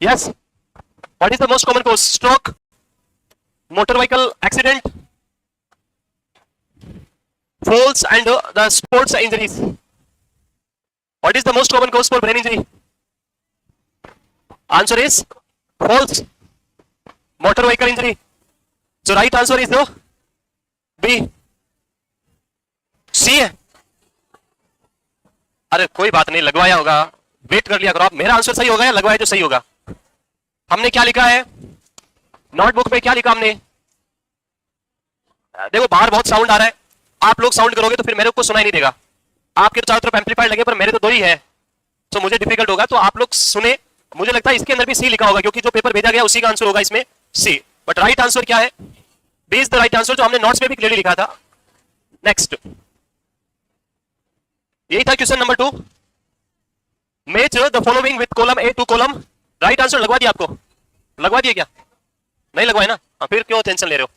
Yes. What is the most common cause? Stroke, motor vehicle accident, falls, and the sports injuries. What is the most common cause for brain injury? Answer is falls, motor vehicle injury. So right answer is the B. C है. अरे कोई बात नहीं, लगवाया होगा, wait कर लिया करो आप. मेरा आंसर सही होगा या लगवाया जो सही होगा? हमने क्या लिखा है नोटबुक में? क्या लिखा हमने? देखो बाहर बहुत साउंड आ रहा है, आप लोग साउंड करोगे तो फिर मेरे को सुनाई नहीं देगा. आपके तो चारों तरफ एम्पलीफायर लगे पर मेरे तो दो ही है, तो मुझे डिफिकल्ट होगा. तो आप लोग सुने. मुझे लगता है इसके अंदर भी सी लिखा होगा क्योंकि जो पेपर भेजा गया उसी का आंसर होगा इसमें सी. बट राइट आंसर क्या है? B is the right answer, जो हमने नोट्स में भी क्लियरली लिखा था. नेक्स्ट, यही था question number 2. Match the following with column A to column. Right answer लगवा दिया आपको? लगवा दिया क्या? नहीं लगवाए ना? फिर क्यों टेंशन ले रहे हो?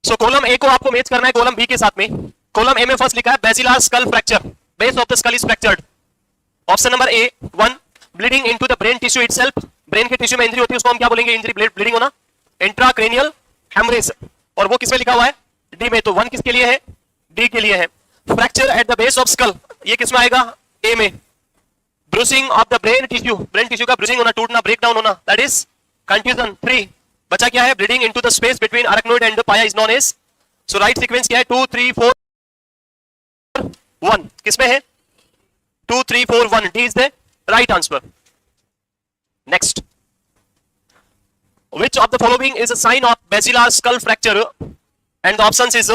सो कॉलम ए को आपको मैच करना है कॉलम बी के साथ में. कॉलम ए में फर्स्ट लिखा है basilar skull fracture, base of the skull is fractured. Option number A 1 bleeding into the brain tissue itself. Brain के टिश्यू में इंजरी होती है उसको हम क्या बोलेंगे? इंजरी, ब्लीडिंग होना. इंट्राक्रैनियल हेमरेज, और वो किसमें लिखा हुआ है? डी में. तो 1 किसके लिए है? डी के लिए है. Fracture at the base of skull, ये किसमें आएगा? ए में. Bruising of the brain tissue, brain tissue का ब्रूसिंग होना, टूटना, ब्रेक डाउन होना, दैट इज कंफ्यूजन. 3 बचा क्या है? Bleeding into the space between arachnoid and pia is known as. So right sequence क्या है? 2 3 4 1. किसमें है? 2 3 4 1. D is the right answer. Next, which of the following is a sign of basilar skull fracture? And the options is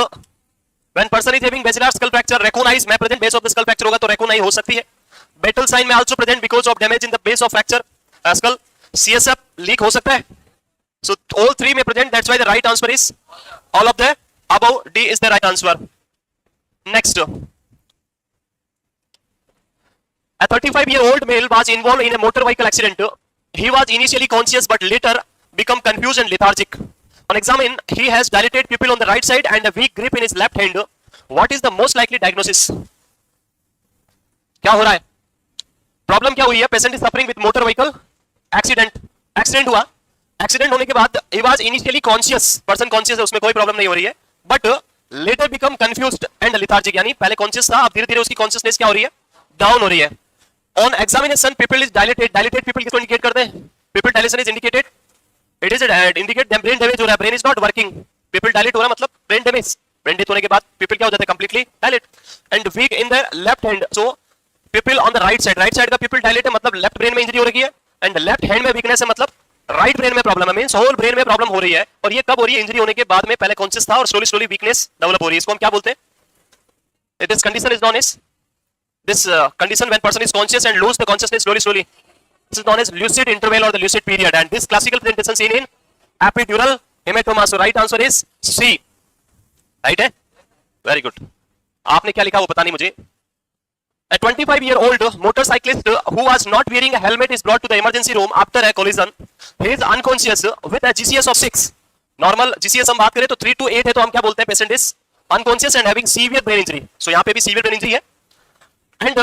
when person is having basilar skull fracture, recognize में present base of the skull fracture होगा तो recognize हो सकती है. Battle sign में also present because of damage in the base of fracture skull. CSF leak हो सकता है. So all 3 में present, that's why the right answer is all of the above. D is the right answer. Next, a 35-year-old male was involved in a motor vehicle accident. He was initially conscious but later become confused and lethargic. On examine, he has dilated pupil on the right side and a weak grip in his left hand. What is the most likely diagnosis? क्या हो रहा है? Problem क्या हुई है? Patient is suffering with motor vehicle accident. Accident हुआ. Accident होने के बाद he was initially conscious, person conscious है, उसमें कोई प्रॉब्लम नहीं हो रही है, but later become confused and lethargic, यानी पहले कॉन्शियस था, अब धीरे धीरे उसकी कॉन्शियसनेस क्या हो रही है? डाउन हो रही है. On examination people is dilated. Dilated people किसको इंडिकेट करते हैं? People dilation is indicated. It is indicate brain damage हो रहा है, brain is not working. People dilate हो रहा है मतलब ब्रेन डैमेज. ब्रेन डेथ होने के बाद पीपल क्या हो जाता है? Completely dilate. And weak in the left hand. So pupil on the right side, right side का पीपल डायलेट है मतलब लेफ्ट ब्रेन में इंजरी हो रही है, एंड लेफ्ट हैंड में वीकनेस है मतलब राइट ब्रेन में प्रॉब्लम है, मींस होल ब्रेन में प्रॉब्लम हो रही है. और ये कब हो रही है? इंजरी होने के बाद में. पहले कॉन्शियस था और स्लोली स्लोली वीकनेस डेवलप हो रही है. इसको हम क्या बोलते हैं? This condition is known as this condition when person is conscious and lose the consciousness slowly. This is known as lucid interval or the lucid period, and this classical presentation seen in epidural hematoma. So right answer is C. Right है? Very good. आपने क्या लिखा वो पता नहीं मुझे. A 25-year-old motorcyclist who was not wearing a helmet is brought to the emergency room after a collision. He is unconscious with a GCS of 6. Normal GCS हम बात करें तो 3 to 8 है, तो हम क्या बोलते हैं? Patient is unconscious and having severe brain injury. So यहाँ पे भी severe brain injury है. And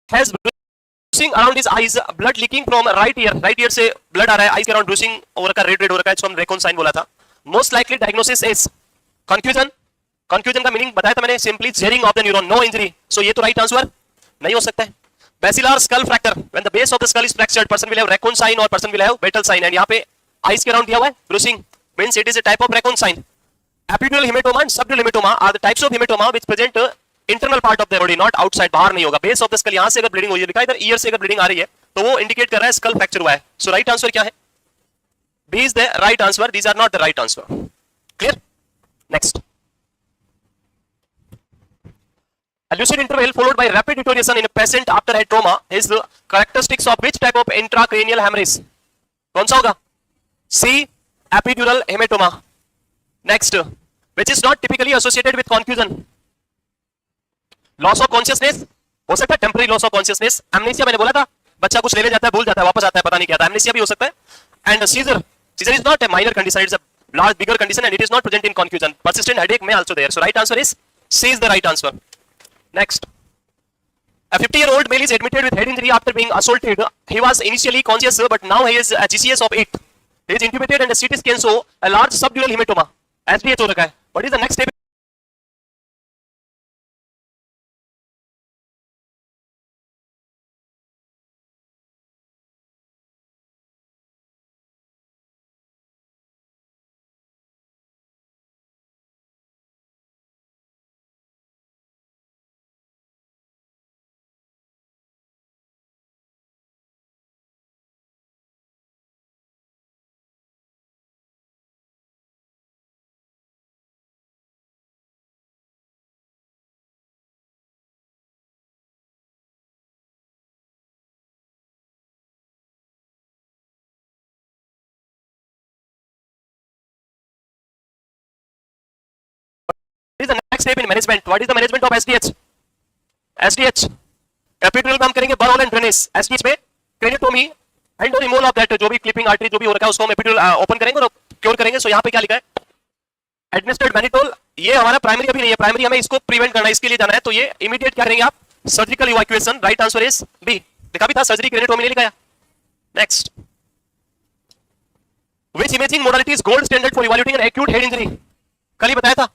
has bruising around his eyes, blood leaking from right ear. Right ear से blood आ रहा है, eyes के around bruising हो रखा है, red हो रखा है, इसको हम रेकॉन साइन बोला था. Most likely diagnosis is confusion. Confusion का मीनिंग बताया था मैंने, simply tearing of the neuron, no injury. So ये तो right answer नहीं हो सकता है. Basilar skull fracture, when the base of the skull is fractured, person will have Raccoon sign or person will have Battle sign. And यहाँ पे eyes के around दिया हुआ है bruising, means it is a type of Raccoon sign. Epidural hematoma and subdural hematoma are the types of hematoma which present internal part of the body, not outside, बाहर नहीं होगा. Base of the skull, यहाँ से अगर bleeding हो रही है, लिखा इधर ear से अगर bleeding आ रही है तो वो indicate कर रहा है skull fracture हुआ है. So right answer क्या है? B is the right answer. These are not the right answer. Clear? Next. A lucid interval followed by rapid deterioration in a patient after a trauma is the characteristics of which type of intracranial hemorrhage? कौन सा होगा? C. Epidural hematoma. Next, which is not typically associated with confusion. Loss of consciousness हो सकता है, temporary loss of consciousness. Amnesia मैंने बोला था, बच्चा कुछ ले जाता है, भूल जाता है, वापस आता है, पता नहीं क्या था. Amnesia भी हो सकता है. And seizure. Seizure is not a minor condition. It's a large bigger condition and it is not present in confusion. Persistent headache may also there. So right answer is C is the right answer. Next. A 50-year-old male is admitted with head injury after being assaulted. He was initially conscious but now he is a GCS of 8. He is intubated and a CT scan show a large subdural hematoma. SDH हो रखा है. What is the next step? What is the next step in management? What is the management of SDH? SDH epidural में हम करेंगे burn and drainage. SDH में craniotomy and removal of that जो भी clipping artery जो भी हो रखा है उसको हम एपिड्यूरल ओपन करेंगे और क्योर करेंगे. सो यहाँ पे क्या लिखा है? Administered mannitol. ये हमारा प्राइमरी अभी नहीं है, प्राइमरी हमें इसको प्रिवेंट करना है, इसके लिए जाना है. तो ये इमीडिएट क्या करेंगे आप? Surgical evacuation. Right answer is B. लिखा भी था सर्जरी क्रेनियोटोमी नहीं लिखा है. Next. Which imaging modality is gold standard for evaluating an acute head injury? कल ही बताया था.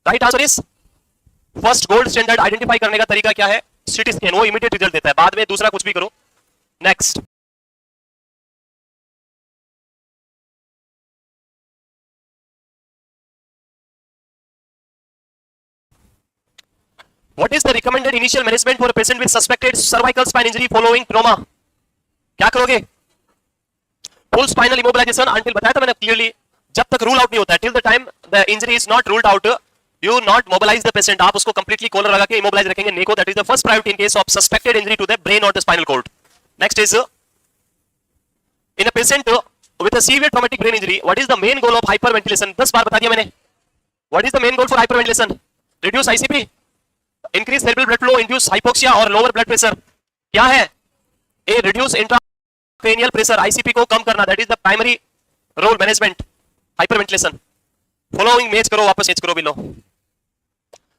Right answer is first gold standard. Identify करने का तरीका क्या है? CT scan. वो इमीडिएट रिजल्ट देता है, बाद में दूसरा कुछ भी करो. Next. What is the recommended initial management for a patient with suspected cervical spine injury following trauma? क्या करोगे? फुल स्पाइनल इमोबिलाइजेशन अंटिल बताया था मैंने क्लियरली. जब तक रूल आउट नहीं होता है, till the time the injury is not ruled out, you not mobilise the patient. आप उसको कंप्लीटली कॉलर लगा के इमोबिलाइज रखेंगे. नेको that is the first priority in case of suspected injury to the brain और the spinal cord. Next is in a patient with a severe traumatic brain injury what is the main goal of hyperventilation? 10 बार बता दिया मैंने. What is the main goal for hyperventilation? Reduce ICP, increase cerebral blood flow, induce hypoxia और lower blood pressure. क्या है? A reduce intracranial pressure. ICP को कम करना. That is the primary role management hyperventilation. Following match करो, वापस match करो below.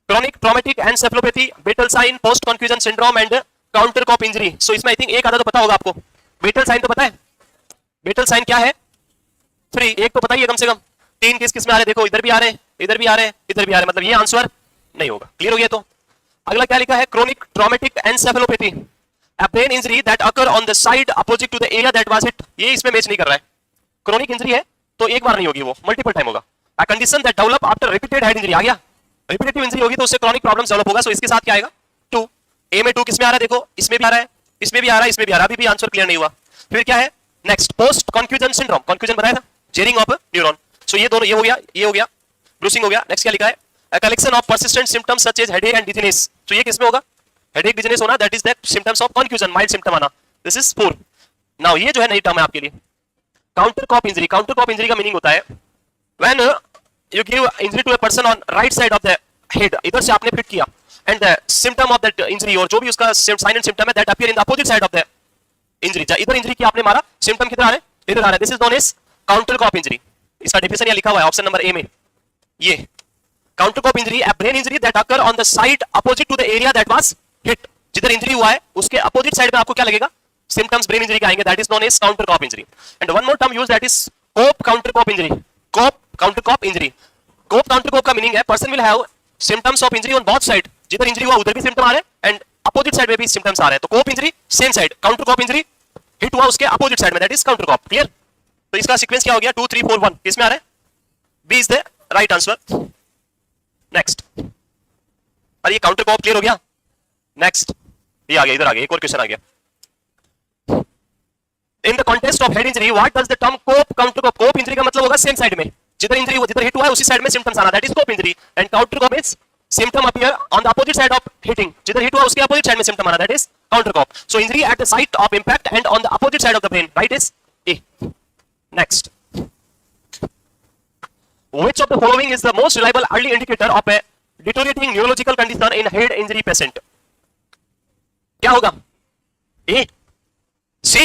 Chronic traumatic encephalopathy, battle sign, post confusion syndrome and counter coup injury. So इसमें I think एक आधा तो पता होगा आपको. बेटल साइन तो पता है. बेटल साइन क्या है? 3. एक तो बताइए कम से कम. 3 किस किस में आ रहे हैं? देखो इधर भी आ रहे हैं, इधर भी आ रहे हैं, इधर भी आ रहे हैं. मतलब ये आंसर नहीं होगा. क्लियर हो गया? तो अगला क्या लिखा है? Chronic traumatic encephalopathy, a brain injury that occur on the side opposite to the area that was hit. ये इसमें मैच नहीं कर रहा है. क्रोनिक इंजरी है तो एक बार नहीं होगी, वो मल्टीपल टाइम होगा. A condition that develop after repeated head injury. आ गया? रिपीटेटिव इंजरी होगी तो उससे क्रॉनिक प्रॉब्लम डेवलप होगा. सो इसके साथ क्या आएगा? 2. ए में 2 किस में आ रहा है? देखो इसमें भी आ रहा है, इसमें भी आ रहा है, इसमें भी आ रहा है. अभी भी आंसर क्लियर नहीं हुआ. फिर क्या है? Next post confusion syndrome. Confusion बताया था, जेरिंग ऑफ न्यूरॉन. सो ये दोनों, ये हो गया, ये हो गया, ब्रूसिंग हो गया. नेक्स्ट क्या लिखा है? A collection of persistent symptoms such as headache and dizziness. तो ये किसमें होगा? हेडेक डिजीनेस होना. That is the symptoms of confusion, mild symptom आना. This is 4. नाउ ये जो है नई टर्म है आपके लिए. Counter coup injury. Counter coup injury का मीनिंग होता है when you give injury to a person on right side of the head. इधर से आपने फिट किया and the symptom of that injury और जो भी उसका साइन एंड सिम्टम है that appear in the opposite side of the injury. इधर इंजरी की आपने मारा, सिम्टम किधर आ रहे हैं? इधर आ रहा है. This is known as counter coup injury. इसका डेफिनेशन यहां लिखा हुआ है ऑप्शन नंबर ए में. ये counter coup injury, a brain injury that occur on the side opposite to the area that was hit. जिधर इंजरी हुआ है उसके अपोजिट साइड में आपको क्या लगेगा? सिम्टम्स ब्रेन इंजरी के आएंगे. That is known as counter coup injury. And one more term use that is coup counter coup injury. Coup counter coup injury. Coup counter coup का मीनिंग है person will have symptoms of injury on both side. जिधर injury हुआ उधर भी symptom आ रहे हैं and opposite side में भी सिम्टम्स आ रहे हैं. तो coup injury same side, counter coup injury hit हुआ उसके अपोजिट साइड में, that is counter coup. Clear? तो इसका सीक्वेंस क्या हो गया? 2 3 4 1. किसमें आ रहा है? B is the right answer. Next. और ये काउंटर कॉप क्लियर हो गया. नेक्स्ट ये आ गया, इधर आ गया, एक और क्वेश्चन आ गया. In the context of head injury what does the term coup counter coup? Coup injury का मतलब होगा सेम साइड में, जिधर इंजरी हुआ, जिधर हिट हुआ है उसी साइड में सिम्टम्स आना. That is coup injury. And counter coup is symptom appear on the opposite side of hitting. जिधर हिट हुआ उसके अपोजिट साइड में सिम्टम आना. That is counter coup. So injury at the site of impact and on the opposite side of the brain. Right is A. Next. Which of the following is the most reliable early indicator of a deteriorating neurological condition in head injury patient? क्या होगा? ए, सी,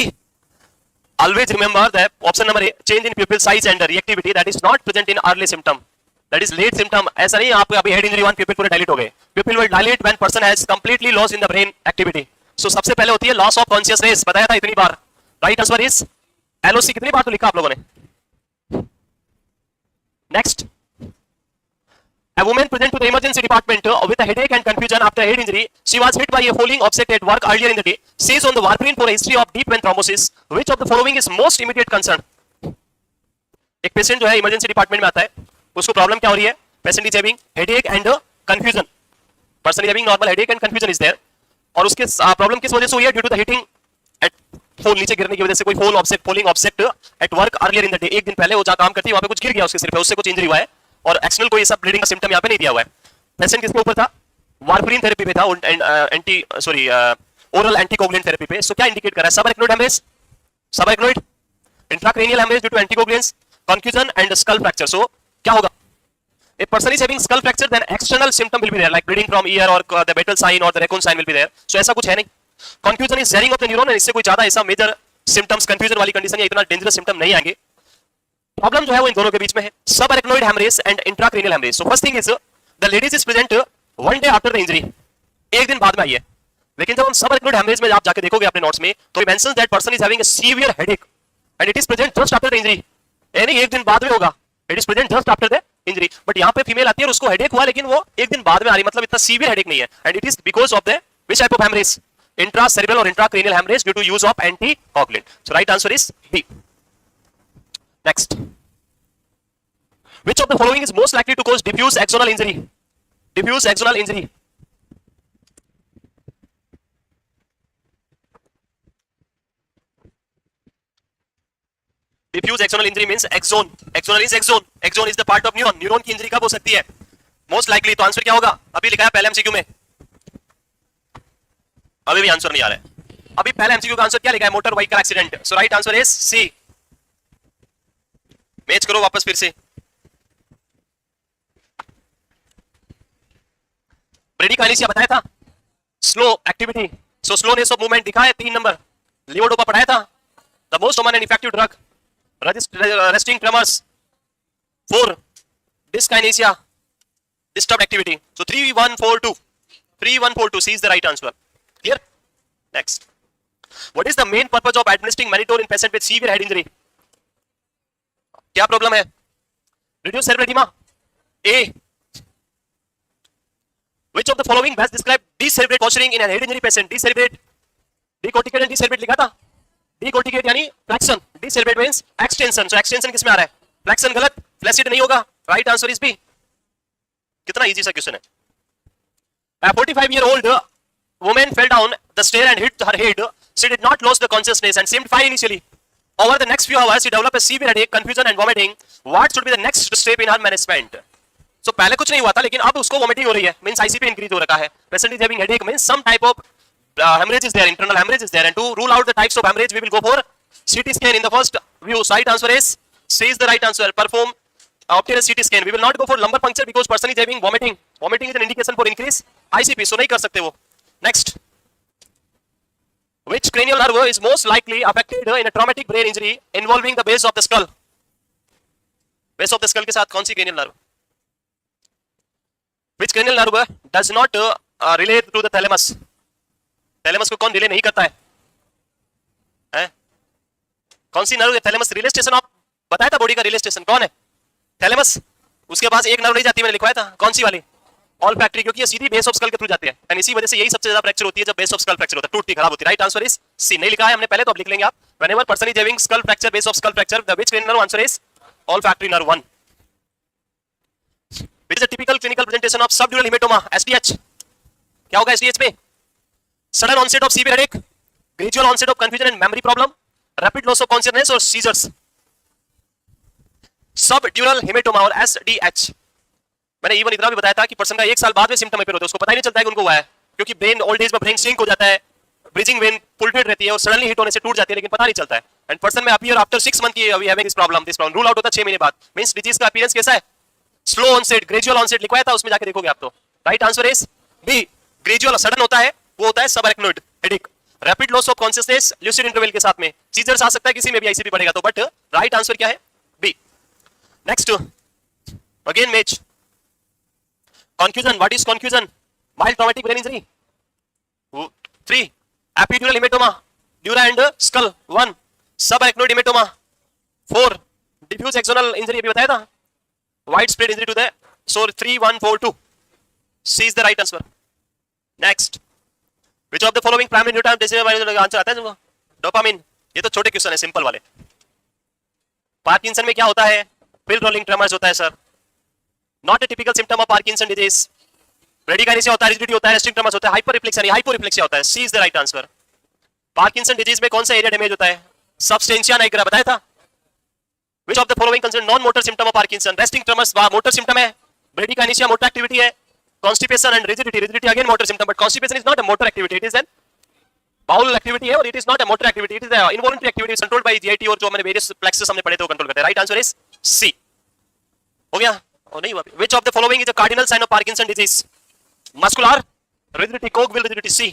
always remember that option number A, change in pupil size and reactivity that is not present in early symptom, that is late symptom. ऐसा नहीं आपको अभी head injury 1 pupil पूरे dilate हो गए. Pupil will dilate when person has completely lost in the brain activity. So सबसे पहले होती है loss of consciousness, बताया था इतनी बार. Right answer is LOC. कितनी बार तो लिखा आप लोगों ने. Next, a woman present to the emergency department with a headache and confusion after head injury. She was hit by a falling object at work earlier in the day. She is on the warfarin for a history of deep vein thrombosis. Which of the following is most immediate concern? एक patient जो है emergency department में आता है, उसको problem क्या हो रही है? Patient is having headache and confusion. Person is having normal headache and confusion is there. और उसके प्रॉब्लम किस वजह से हुई है? Due to the hitting at fall, नीचे गिरने की वजह से कोई fall object, falling object at work earlier in the day. एक दिन पहले वो जहां काम करती है वहां पे कुछ गिर गया उसके सिर पे, उससे कुछ इंजरी हुआ है और एक्सटर्नल कोई ऐसा ब्लीडिंग का सिम्टम यहाँ पे नहीं दिया हुआ है. पेशेंट किसके ऊपर था? वारफरीन थेरेपी पे था, ओरल एंटीकोगुलेंट थेरेपी पे. सो क्या इंडिकेट कर रहा है? Subarachnoid haemorrhage, subarachnoid, intracranial haemorrhage due to anticoagulants, confusion and skull fracture. So क्या होगा? If person is having skull fracture, then external symptom will be there, like bleeding from ear or the Battle sign or the Raccoon sign will be there. So ऐसा कुछ है नहीं. Confusion is sharing of the neuron, इससे कोई ज्यादा ऐसा major symptoms, confusion वाली condition या इतना डेंजरस सिम्टम नहीं आएंगे. प्रॉब्लम जो है वो इन दोनों के बीच में है, subarachnoid hemorrhage and intracranial hemorrhage. So first thing is the ladies is present one day after the injury. एक दिन बाद में आई है. लेकिन जब हम subarachnoid hemorrhage में आप जाके देखोगे अपने नोट्स में, तो it mentions that person is having a severe headache and it is present just after the injury. यानी एक दिन बाद में होगा. It is present just after the injury. But यहाँ पे फीमेल आती है और उसको हेडेक हुआ, लेकिन वो एक दिन बाद में आ रही, मतलब इतना सीवियर हेडेक नहीं है. And it is because of the which type of haemorrhage? Intracerebral और intracranial haemorrhage due to use of anticoagulant. So right answer is B. Next, which of the following is most likely to cause diffuse axonal injury? Diffuse axonal injury. Diffuse axonal injury means axon. Axonal is axon. Axon is the part of neuron. Neuron की injury कब हो सकती है? Most likely. तो answer क्या होगा? अभी लिखा है पहले एमसीक्यू में. अभी भी आंसर नहीं आ रहा है. अभी पहले एमसीक्यू का आंसर क्या लिखा है? Motor vehicle accident. So right answer is C. Match करो वापस फिर से. ब्रेडिकाइनेसिया बताया था, slow activity. So slowness of movement दिखा है 3 नंबर. लिवोडोपा पढ़ाया था, the most common and effective drug. Resting tremors. 4. Dyskinesia, disturbed activity. So 3142. 3142. C is the right answer. Clear? Next. What is the main purpose of administering mannitol in patient with severe head injury? क्या problem है? Reduce cerebral edema. A. Which of the following best describe decerebrate posturing in a head injury patient? Decerebrate, decorticate and decerebrate लिखा था. Decorticate यानी flexion, decerebrate means extension. So extension किसमें आ रहा है? Flexion गलत, फ्लैसिड नहीं होगा. Right answer is B. कितना इजी सा क्वेश्चन है. A 45-year-old woman fell down the stair and hit her head. She did not lose the consciousness and seemed fine initially. Over the next few hours, she developed a severe headache, confusion and vomiting. What should be the next step in her management? So पहले कुछ नहीं हुआ था, लेकिन अब उसको vomiting हो रही है. मींस आईसीपी इंक्रीज हो रखा है. Patient is having headache means some type of hemorrhage is there, internal hemorrhage is there, and to rule out the types of hemorrhage we will go for CT scan in the first view. Right answer is C is the right answer. Perform obtain a CT scan. We will not go for lumbar puncture because person is having vomiting. Vomiting is an indication for increase ICP, so नहीं कर सकते वो. Next, which cranial nerve is most likely affected in a traumatic brain injury involving the base of the skull? Base of the skull के साथ कौन सी cranial nerve? Which cranial nerve does not relate to the thalamus? Thalamus को कौन relay नहीं करता है? कौन सी nerve? Thalamus relay station of बताया था, बॉडी का रिले स्टेशन कौन है? थैलेमस. उसके पास एक नर्व नहीं जाती, मैंने लिखवाया था. कौन सी वाली? ऑल फैक्ट्री, क्योंकि ये सीधी बेस ऑफ स्कल के थ्रू जाती है. एंड इसी वजह से यही सबसे ज्यादा फ्रैक्चर होती है जब बेस ऑफ स्कल फ्रैक्चर होता है, टूटती खराब होती है. Right answer is C. नहीं लिखा है हमने पहले, तो अब लिख लेंगे आप. Whenever person is having skull fracture, base of skull fracture, the which cranial nerve? Answer is all factory nerve 1. Which is the typical clinical presentation of subdural haematoma? SDH. क्या होगा एसडीएच में? Sudden onset of severe headache, gradual onset of confusion and memory problem, rapid loss of consciousness or seizures. Subdural hematoma और SDH. मैंने even इतना भी बताया था कि पर्सन का 1 साल बाद में सिम्टम अपेयर होते हैं, उसको पता ही नहीं चलता है कि उनको हुआ है, क्योंकि ब्रेन ओल्ड एज में ब्रेन सिंक हो जाता है, ब्रीजिंग वेन पुल्टेड रहती है और सडनली हिट होने से टूट जाती है, लेकिन पता नहीं चलता है. एंड पर्सन में अपीयर आफ्टर 6 मंथ की we having this problem rule out होता है 6 महीने बाद. मींस डिजीज का अपीयरेंस कैसा है? स्लो ऑनसेट, ग्रेजुअल ऑनसेट लिखवाया था, उसमें जाके देखोगे आप. तो right answer is B. Gradual sudden होता है, वो होता है subarachnoid headache. Rapid loss of consciousness lucid interval के साथ में सीजर्स आ सकता है, किसी में भी आईसीपी बढ़ेगा तो, बट राइट आंसर क्या है? B. Next again match confusion. What is confusion? Mild traumatic brain injury. 3 epidural hematoma dura and skull. 1 subarachnoid hematoma. 4 diffuse axonal injury अभी बताया था, widespread injury to the, so 3 1 4 2 C is the right answer. Next, which of the following primary neurotransmitter decision answer आता है तुमको? Dopamine. ये तो छोटे question है, सिंपल वाले। पार्किंसन में क्या होता है? पिल रोलिंग ट्रेमर्स होता है sir. Not a typical symptom of Parkinson disease. Bradykinesia होता है, रिजिडिटी होता है, रेस्टिंग ट्रेमर्स होता है, हाइपररिफ्लेक्सिया नहीं हाइपोरिफ्लेक्सिया होता है। C is the right answer. Parkinson disease में कौन सा एरिया डैमेज होता है? सबस्टेंशिया निग्रा बताया था। Which of the following considered non-motor symptom of Parkinson? Resting tremors motor symptom है, bradykinesia motor activity है, constipation and rigidity, rigidity again motor symptom, but constipation is not a motor activity, it is an bowel activity है और it is not a motor activity, it is a involuntary activity controlled by GIT और जो हमने various plexus हमने पढ़े थे वो control करते हैं। Right answer is C। हो गया? और नहीं हुआ? Which of the following is a cardinal sign of Parkinson disease? Muscular rigidity, cogwheel rigidity, C।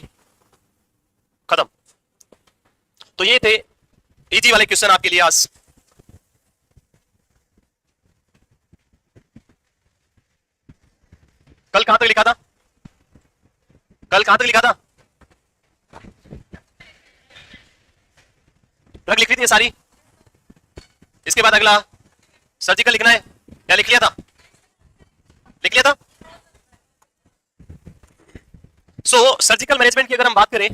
खत्म। तो ये थे इजी वाले क्वेश्चन आपके लिए आज। कल कहां तक लिखा था? कल कहां तक लिखा था? ड्रग लिख ली थी सारी। इसके बाद अगला सर्जिकल लिखना है, क्या लिख लिया था? लिख लिया था। सो सर्जिकल मैनेजमेंट की अगर हम बात करें,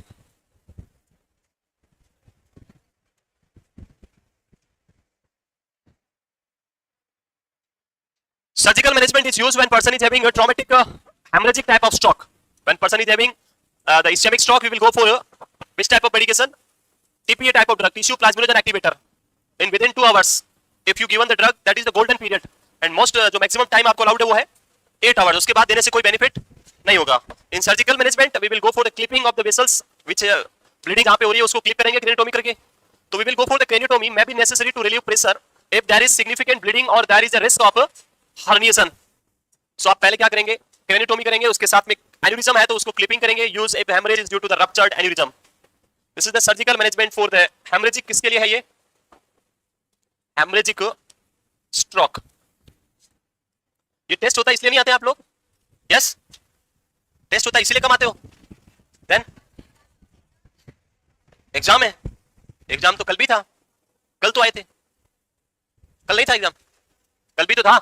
surgical management is used when person is having a traumatic hemorrhagic type of stroke. When person is having the ischemic stroke, we will go for which type of medication? TPA type of drug, tissue plasminogen activator. In within 2 hours, if you given the drug, that is the golden period. And most जो maximum time आपको allowed है वो है 8 hours. उसके बाद देने से कोई benefit नहीं होगा. In surgical management, we will go for the clipping of the vessels, which bleeding कहाँ पे हो रही है उसको clip करेंगे craniotomy करके. तो we will go for the craniotomy. May be necessary to relieve pressure if there is significant bleeding or there is a risk of herniation. So आप पहले क्या करेंगे? क्रेनियोटोमी करेंगे, उसके साथ में एन्यूरिज्म है तो उसको क्लिपिंग करेंगे. Use if haemorrhage is due to the ruptured aneurysm. This is the surgical management for the haemorrhagic. किसके लिए है ये? Haemorrhagic stroke. ये टेस्ट होता है इसलिए नहीं आते आप लोग? यस, टेस्ट होता है इसलिए कम आते हो? देन एग्जाम है. एग्जाम तो कल भी था, कल तो आए थे, कल नहीं था एग्जाम, कल भी तो था.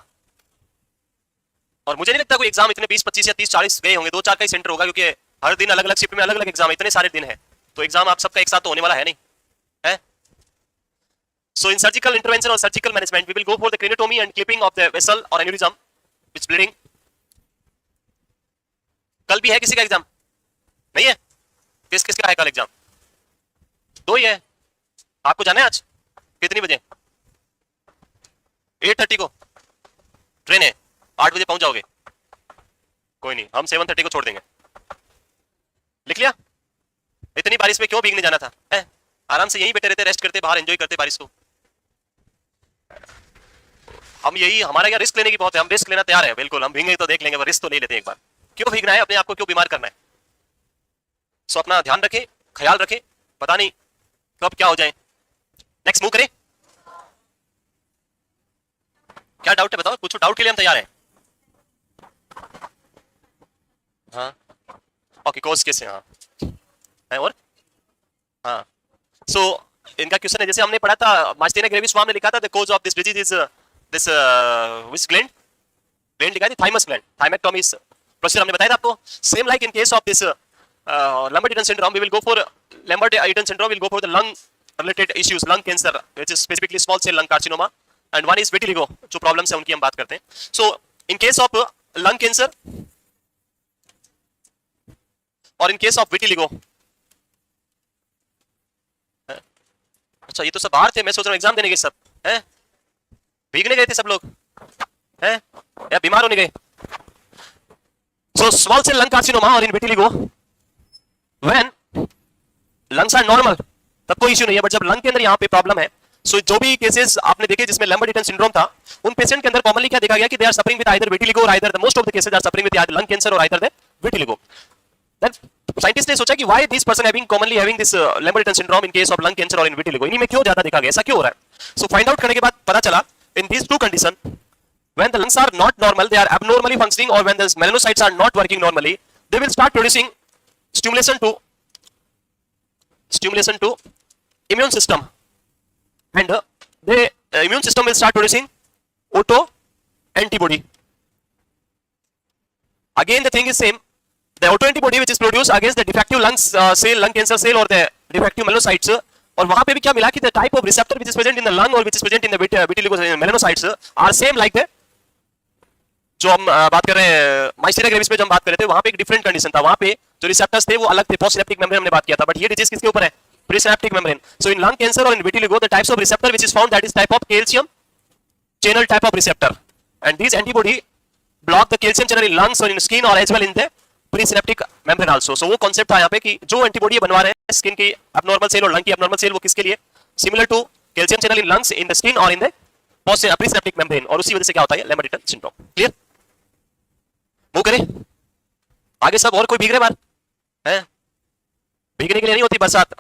और मुझे नहीं लगता कोई एग्जाम इतने 20 25 या 30 40 गए होंगे. 2 4 का ही सेंटर होगा, क्योंकि हर दिन अलग अलग शिफ्ट में अलग अलग एग्जाम, इतने सारे दिन है तो एग्जाम आप सबका एक साथ तो होने वाला है नहीं है. सो इन सर्जिकल इंटरवेंशन और surgical management we will go for the craniotomy and clipping of the vessel और एन्यूरिज्म व्हिच ब्लीडिंग. कल भी है किसी का एग्जाम? नहीं है? किसका है कल एग्जाम? 2 ही है. आपको जाना है आज कितनी बजे? 8:30 को ट्रेन है, 8 बजे पहुंच जाओगे. कोई नहीं, हम 7:30 को छोड़ देंगे. लिख लिया? इतनी बारिश में क्यों भीगने जाना था? आराम से यहीं बैठे रहते, रेस्ट करते, बाहर एंजॉय करते बारिश को. हम यही, हमारा क्या रिस्क लेने की बहुत है, हम रिस्क लेना तैयार है बिल्कुल. हम भीगेंगे तो देख लेंगे, रिस्क तो नहीं लेते एक बार. क्यों भीगना है? अपने आप को क्यों बीमार करना है? सो अपना ध्यान रखें, ख्याल रखें, पता नहीं कब क्या हो जाए. नेक्स्ट मूव करें. क्या डाउट है बताओ, पूछो. डाउट के लिए हम तैयार हैं. हाँ ओके, कोर्स कैसे? हाँ है. और हाँ, सो इनका क्वेश्चन है, जैसे हमने पढ़ा था मास्टेनिया ग्रेविस फॉर्म ने लिखा था the cause of this disease is this which gland लिखा था? Thymus gland. Thymectomy is procedure हमने बताया था आपको. Same like in case of this Lambert Eaton syndrome, we will go for Lambert Eaton syndrome, will go for the lung related issues, lung cancer which is specifically small cell lung carcinoma, and one is vitiligo. जो problems है उनकी हम बात करते हैं. So in case of lung cancer और in case of vitiligo, अच्छा ये तो सब बाहर थे, मैं सोच रहा हूँ एग्जाम देने गए सब हैं, भीगने गए थे सब लोग हैं या बीमार होने गए. So small cell lung carcinoma और in vitiligo, when lungs are normal तब कोई इश्यू नहीं है, बट जब लंग के अंदर यहाँ पे प्रॉब्लम है. सो जो भी केसेस आपने देखे जिसमें लैम्बर्ट-ईटन सिंड्रोम था, उन पेशेंट के अंदर कॉमनली क्या देखा गया कि they are suffering with either vitiligo और either the most of the cases are suffering with either lung cancer और either the vitiligo. Then scientist ने सोचा कि why this person having commonly having this Lambert Eaton syndrome in case of lung cancer और in vitiligo, इन्हीं में क्यों ज्यादा देखा गया, ऐसा क्यों हो रहा है। सो फाइंड आउट करने के बाद पता चला in these two condition when the lungs are not normal, they are abnormally functioning, or when the melanocytes are not working normally, they will start producing stimulation to immune system, and the immune system will start producing auto antibody. Again the thing is same, the auto antibody which is produced against the defective lungs cell, lung cancer cell or the defective melanocytes, और वहां पे भी क्या मिला कि the type of receptor which is present in the lung or which is present in the vitiligo melanocytes are same like the जो हम बात कर रहे हैं माइस्टीरिया ग्रेविस पे, जो हम बात कर रहे थे वहां पे एक डिफरेंट कंडीशन था, वहां पे जो रिसेप्टर्स थे वो अलग थे, पोस्ट सिनेप्टिक मेम्ब्रेन हमने बात किया था, बट ये डिजीज किसके ऊपर है, presynaptic membrane. So in lung cancer और in vitiligo the types of receptor which is found that is type of calcium channel type of receptor, and this antibody block the calcium channel in lungs और in skin और as well in the presynaptic membrane also. So वो concept था यहाँ पे कि जो antibody बनवा रहे हैं स्किन की एब्नॉर्मल सेल और लंग की एब्नॉर्मल सेल, वो किसके लिए, similar to calcium channel in lungs, in the skin और in the post presynaptic membrane, और उसी वजह से क्या होता है लैम्बर्टन सिंड्रोम। क्लियर, वो करें आगे सब। और कोई भीग रहे बाहर है, भीगने के लिए नहीं होती बरसात,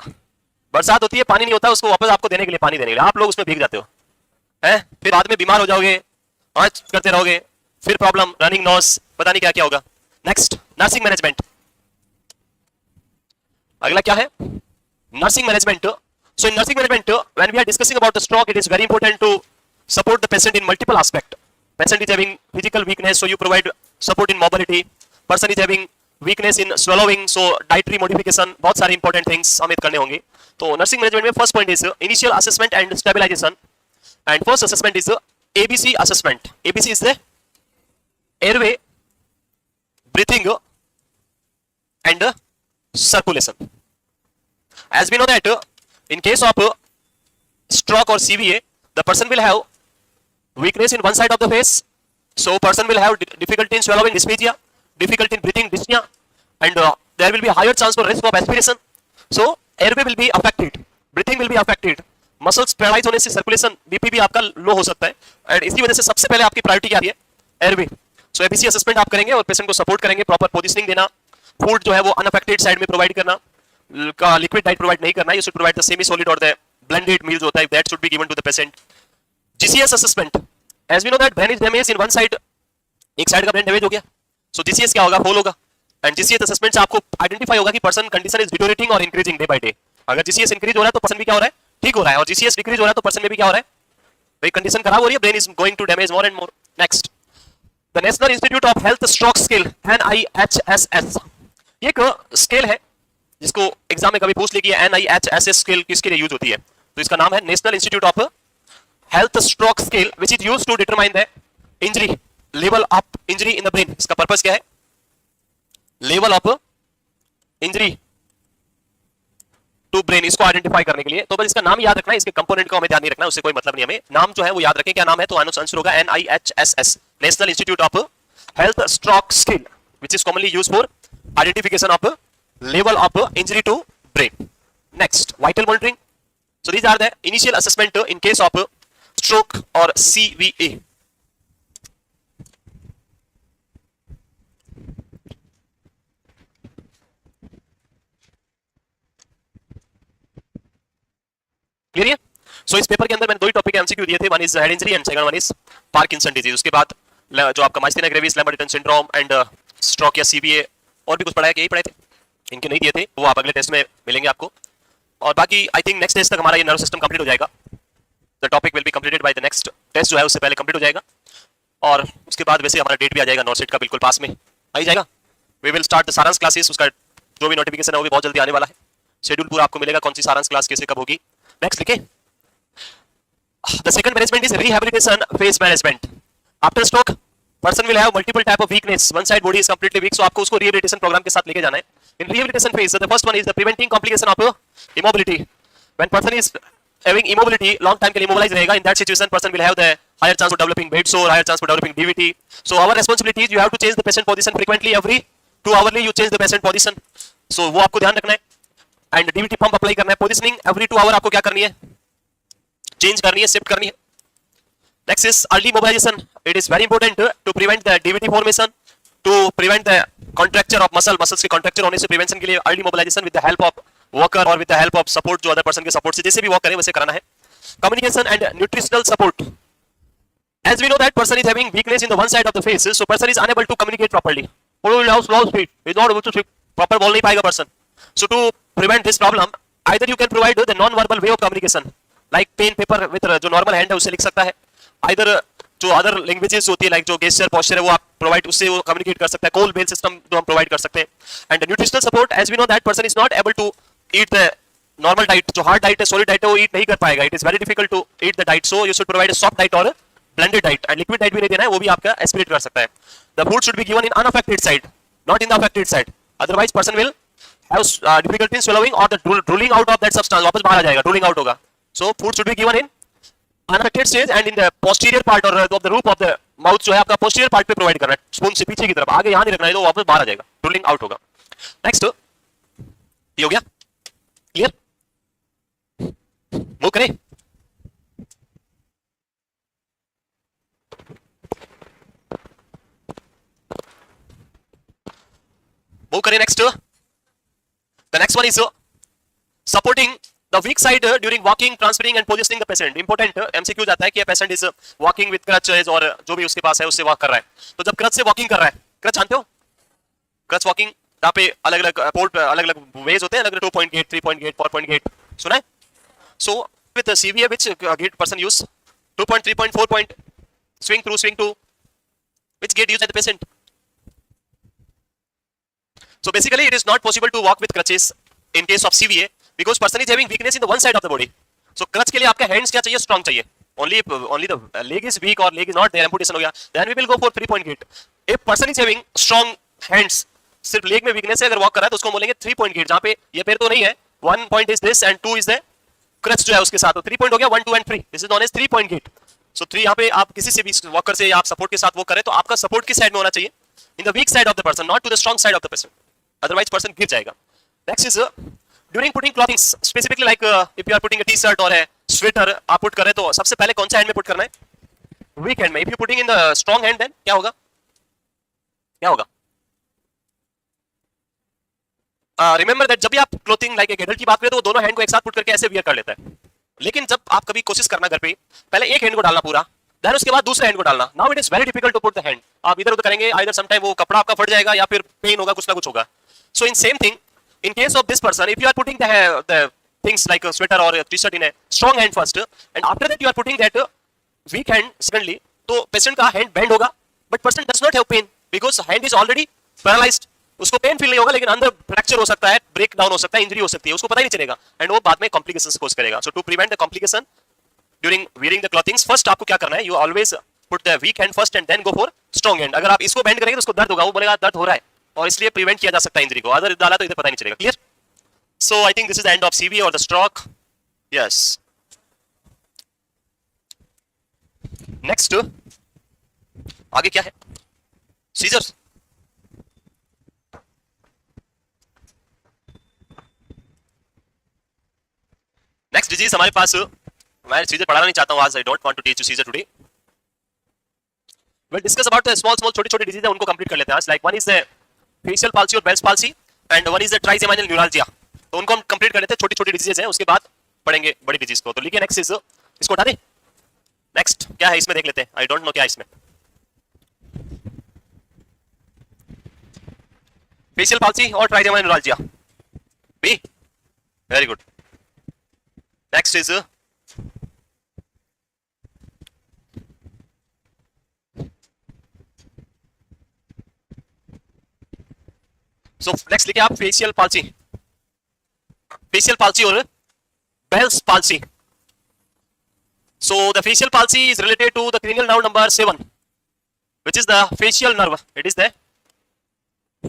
बरसात होती है पानी नहीं होता, उसको वापस आपको देने के लिए, पानी देने के लिए, आप लोग उसमें भीग जाते हो हैं, फिर बाद में बीमार हो जाओगे, आंच करते रहोगे, फिर प्रॉब्लम, रनिंग नोज, पता नहीं क्या क्या होगा। Next, nursing management. अगला क्या है, nursing management. So in nursing management when we are discussing about the stroke, it is very important to support the patient in multiple aspect. Patient is having physical weakness, so you provide support in mobility. Person is having weakness in swallowing, so dietary modification, बहुत सारे important things हमें करने होंगे। तो nursing management में first point is initial assessment and stabilisation, and first assessment is ABC assessment. ABC is the airway, breathing and circulation. As we know that in case of stroke or CVA, the person will have weakness in one side of the face. So person will have difficulty in swallowing, dysphagia, difficulty in breathing, dyspnea, and there will be higher chance for risk of aspiration. So airway will be affected, breathing will be affected, muscles paralyze होने से circulation, BP भी आपका लो हो सकता है, and इसी वजह से सबसे पहले आपकी प्रायोरिटी क्या है, airway. So ABC असेसमेंट आप करेंगे और पेशेंट को सपोर्ट करेंगे, प्रॉपर पोजिशनिंग देना, फूड जो है वो अनअफेक्टेड साइड में प्रोवाइड करना, का लिक्विड डाइट प्रोवाइड नहीं करना, you should provide the semi solid और द ब्लेंडेड मील्स होता है, that should be given to the patient. GCS assessment, as we know that brain is damaged in one side, एक side का brain damage हो गया, सो GCS क्या होगा, फोल होगा, एंड GCS असेसमेंट से आपको आइडेंटिफाई होगा कि पर्सन कंडीशन इज डिटोरेटिंग और इंक्रीजिंग डे बाय डे। अगर GCS इंक्रीज हो रहा है तो पर्सन भी क्या हो रहा है, ठीक हो रहा है, और GCS डिक्रीज हो रहा है तो पर्सन में भी क्या हो रहा है, भाई कंडीशन खराब हो रही है, brain is going to damage more and more. Next, the national institute of health stroke scale, NIHSS, ये एक स्केल है जिसको एग्जाम में कभी पूछ लिया कि NIHSS स्केल किसके लिए यूज होती है, तो इसका नाम है national institute of health stroke scale, which is used to determine the injury level of injury in the brain. इसका पर्पस क्या है, level of injury to brain, इसको आइडेंटिफाई करने के लिए। तो बस इसका नाम याद रखना है, इसके कंपोनेंट को हमें ध्यान नहीं रखना, उससे कोई मतलब नहीं, हमें नाम जो है वो याद रखें, क्या नाम है, तो आंसर होगा NIHSS, national institute of health stroke scale, which is commonly used for identification of level of injury to brain. Next, vital monitoring. So these are the initial assessment in case of stroke or CVA. Clear है? सो इस paper के अंदर मैंने दो ही topic MCQ दिए थे, one is head injury and second one is Parkinson disease. उसके बाद जो आपका myasthenia gravis, Lambert Eaton syndrome and stroke या सीवीए, और भी कुछ पढ़ाया कि यही पढ़े थे, इनके नहीं दिए थे, वो आप अगले टेस्ट में मिलेंगे आपको। और बाकी आई थिंक नेक्स्ट टेस्ट तक हमारा ये नर्व सिस्टम कंप्लीट हो जाएगा, the topic will be completed by the next test, जो है उससे पहले कंप्लीट हो जाएगा, और उसके बाद वैसे हमारा डेट भी आ जाएगा, नॉर्सेट का बिल्कुल पास में आ ही जाएगा। वी विल स्टार्ट द सारांश क्लासेस, उसका जो भी नोटिफिकेशन है वो भी बहुत जल्दी आने वाला है, शेड्यूल पूरा आपको मिलेगा, कौन सी सारांश क्लास कैसे कब होगी। नेक्स्ट लिखे, the second management is rehabilitation phase management. After stroke, person will have multiple type of weakness, one side body is completely weak, so आपको उसको rehabilitation program के साथ लेके जाना है। In rehabilitation phase, the first one is the preventing complication of immobility. When person is having immobility, long time के लिए immobilized रहेगा, in that situation person will have the higher chance of developing bed sore, higher chance for developing DVT. So our responsibility is you have to change the patient position frequently, every 2 hourly you change the patient position. So वो आपको ध्यान रखना है, and DVT pump apply करना है, positioning every 2 hour आपको क्या करनी है, चेंज करनी है, शिफ्ट करनी है। Next is early mobilisation, it is very important to prevent the DVT formation, to prevent the contracture of muscles के कॉन्ट्रैक्चर होने से प्रिवेंशन के लिए early mobilisation with the help of worker और with the help of support, जो other person के support से जैसे भी वर्क करें वैसे कराना है. Communication and nutritional support. As we know that person is having weakness in the one side of the face, so person is unable to communicate properly. Or will have slow speed. He is not able to speak proper, बोल नहीं पाएगा person. So to prevent this problem, either you can provide the non-verbal way of communication, like pen, paper with जो normal hand है उससे लिख सकता है. Either जो other languages होती है, like जो gesture, posture है वो आप provide उससे वो communicate कर सकता है. Call bell system जो हम provide कर सकते हैं. And the nutritional support, as we know that person is not able to eat the normal diet, जो hard diet है, solid diet है वो eat नहीं कर पाएगा. It is very difficult to eat the diet, so you should provide a soft diet or blended diet, and liquid diet भी नहीं देना है, वो भी आपका एस्पिरेट कर सकता है. The food should be given in unaffected side, not in the affected side. Otherwise person will have difficulty in swallowing or the drooling out of that substance, वापस बाहर आ जाएगा, drooling out होगा. So food should be given in unaffected stage and in the posterior part or of the roof of the mouth, जो है आपका posterior part पे provide करना है, स्पून से पीछे की तरफ, आगे यहाँ नहीं रखना है तो वापस बाहर आ जाएगा, drooling out होगा. नेक्स्ट ये हो गया क्लियर. मूव करें. Move करें next. The next one is supporting the weak side during walking, transferring and positioning the patient. Important MCQ जाता है कि patient is walking with crutches और जो भी उसके पास है उससे वॉक कर रहा है. तो जब क्रच से वॉकिंग कर रहा है, क्रच जानते हो, क्रच वॉकिंग यहाँ पे अलग अलग पोर्ट अलग अलग वेज होते हैं, अलग अलग 2 point gate, 3 point gate, 4 point gate, सुना है. So with CVA which gate person use 2 point, 3 point, 4 point, swing through, swing to, which gate used by the patient. So basically it is not possible to walk with crutches in case of CVA because person is having weakness in the one side of the body. So crutch के लिए आपका hands क्या चाहिए, strong चाहिए. Only the leg is weak or leg is not there, amputation हो गया, then we will go for 3 point gate. If person is having strong hands, सिर्फ leg में weakness है, अगर walk कर रहा है तो उसको बोलेंगे 3 point gate, जहाँ पे ये पैर तो नहीं है, 1 point is this and 2 is the crutch जो है उसके साथ, तो 3 point हो गया, 1, 2 and 3. This is known as 3 point gate. So 3 यहाँ पे आप किसी से भी walker से या आप support के साथ वो करें तो आपका support किस side में होना चाहिए, in the weak side of the person, not to the strong side of the person. Otherwise person गिर जाएगा. Next is during putting clothing, specifically like if you are putting a t-shirt or a sweater आप put करें तो सबसे पहले कौन सा hand में put करना है, weak hand में. If you putting in the strong hand then क्या होगा, क्या होगा. Remember that जब भी आप clothing like एक adult की बात करें तो वो दोनों hand को एक साथ put करके ऐसे wear कर लेता है. लेकिन जब आप कभी कोशिश करना घर पे, पहले एक hand को डालना पूरा, then उसके बाद दूसरे हैंड को डालना. Now it is very difficult to put the hand. आप इधर उधर करेंगे, either sometime वो कपड़ा आपका फट जाएगा या फिर पेन होगा, कुछ ना कुछ होगा. So in same thing, in case of this person, if you are putting the things like a sweater or a t-shirt in a strong hand first, and after that you are putting that weak hand secondly, तो patient का hand bend होगा, but person does not have pain because hand is already paralyzed. उसको pain feel नहीं होगा लेकिन अंदर fracture हो सकता है, ब्रेक डाउन हो सकता है, इंजरी हो सकती है, उसको पता ही नहीं चलेगा एंड वो बाद में कॉम्प्लिकेशंस कोज करेगा. So to prevent the complication during wearing the clothings, first आपको क्या करना है, you always put the weak hand first and then go for strong hand. अगर आप इसको बेंड करेंगे तो उसको दर्द होगा, वो बोलेगा दर्द हो रहा है, और इसलिए प्रिवेंट किया जा सकता है इंजरी को. अगर डाला तो इधर पता नहीं चलेगा. Clear. So I think this is the end of CV और द स्ट्रोक. यस. नेक्स्ट आगे क्या है, सीजर्स. नेक्स्ट डिजीज हमारे पास, मैं सीजर पढ़ाना नहीं चाहता हूं आज, I don't want to teach you seizure today. we'll discuss about the small छोटे-छोटे डिजीज है, उनको कंप्लीट कर लेते हैं आज. Like one is the facial palsy और Bell's palsy and one is the trigeminal neuralgia. तो उनको हम कंप्लीट कर लेते हैं, छोटी-छोटी डिजीज हैं, उसके बाद पढ़ेंगे बड़ी डिजीज को. तो लिखिए नेक्स्ट इज, इसको हटा दें. नेक्स्ट क्या है इसमें देख लेते हैं. आई डोंट नो क्या है इसमें. फेशियल पाल्सी और trigeminal neuralgia. Be very good. Next is so next लिखिए आप फेशियल पाल्सी, फेशियल पाल्सी और Bell's palsy. so the facial palsy is related to the cranial nerve number 7 which is the facial nerve. It is the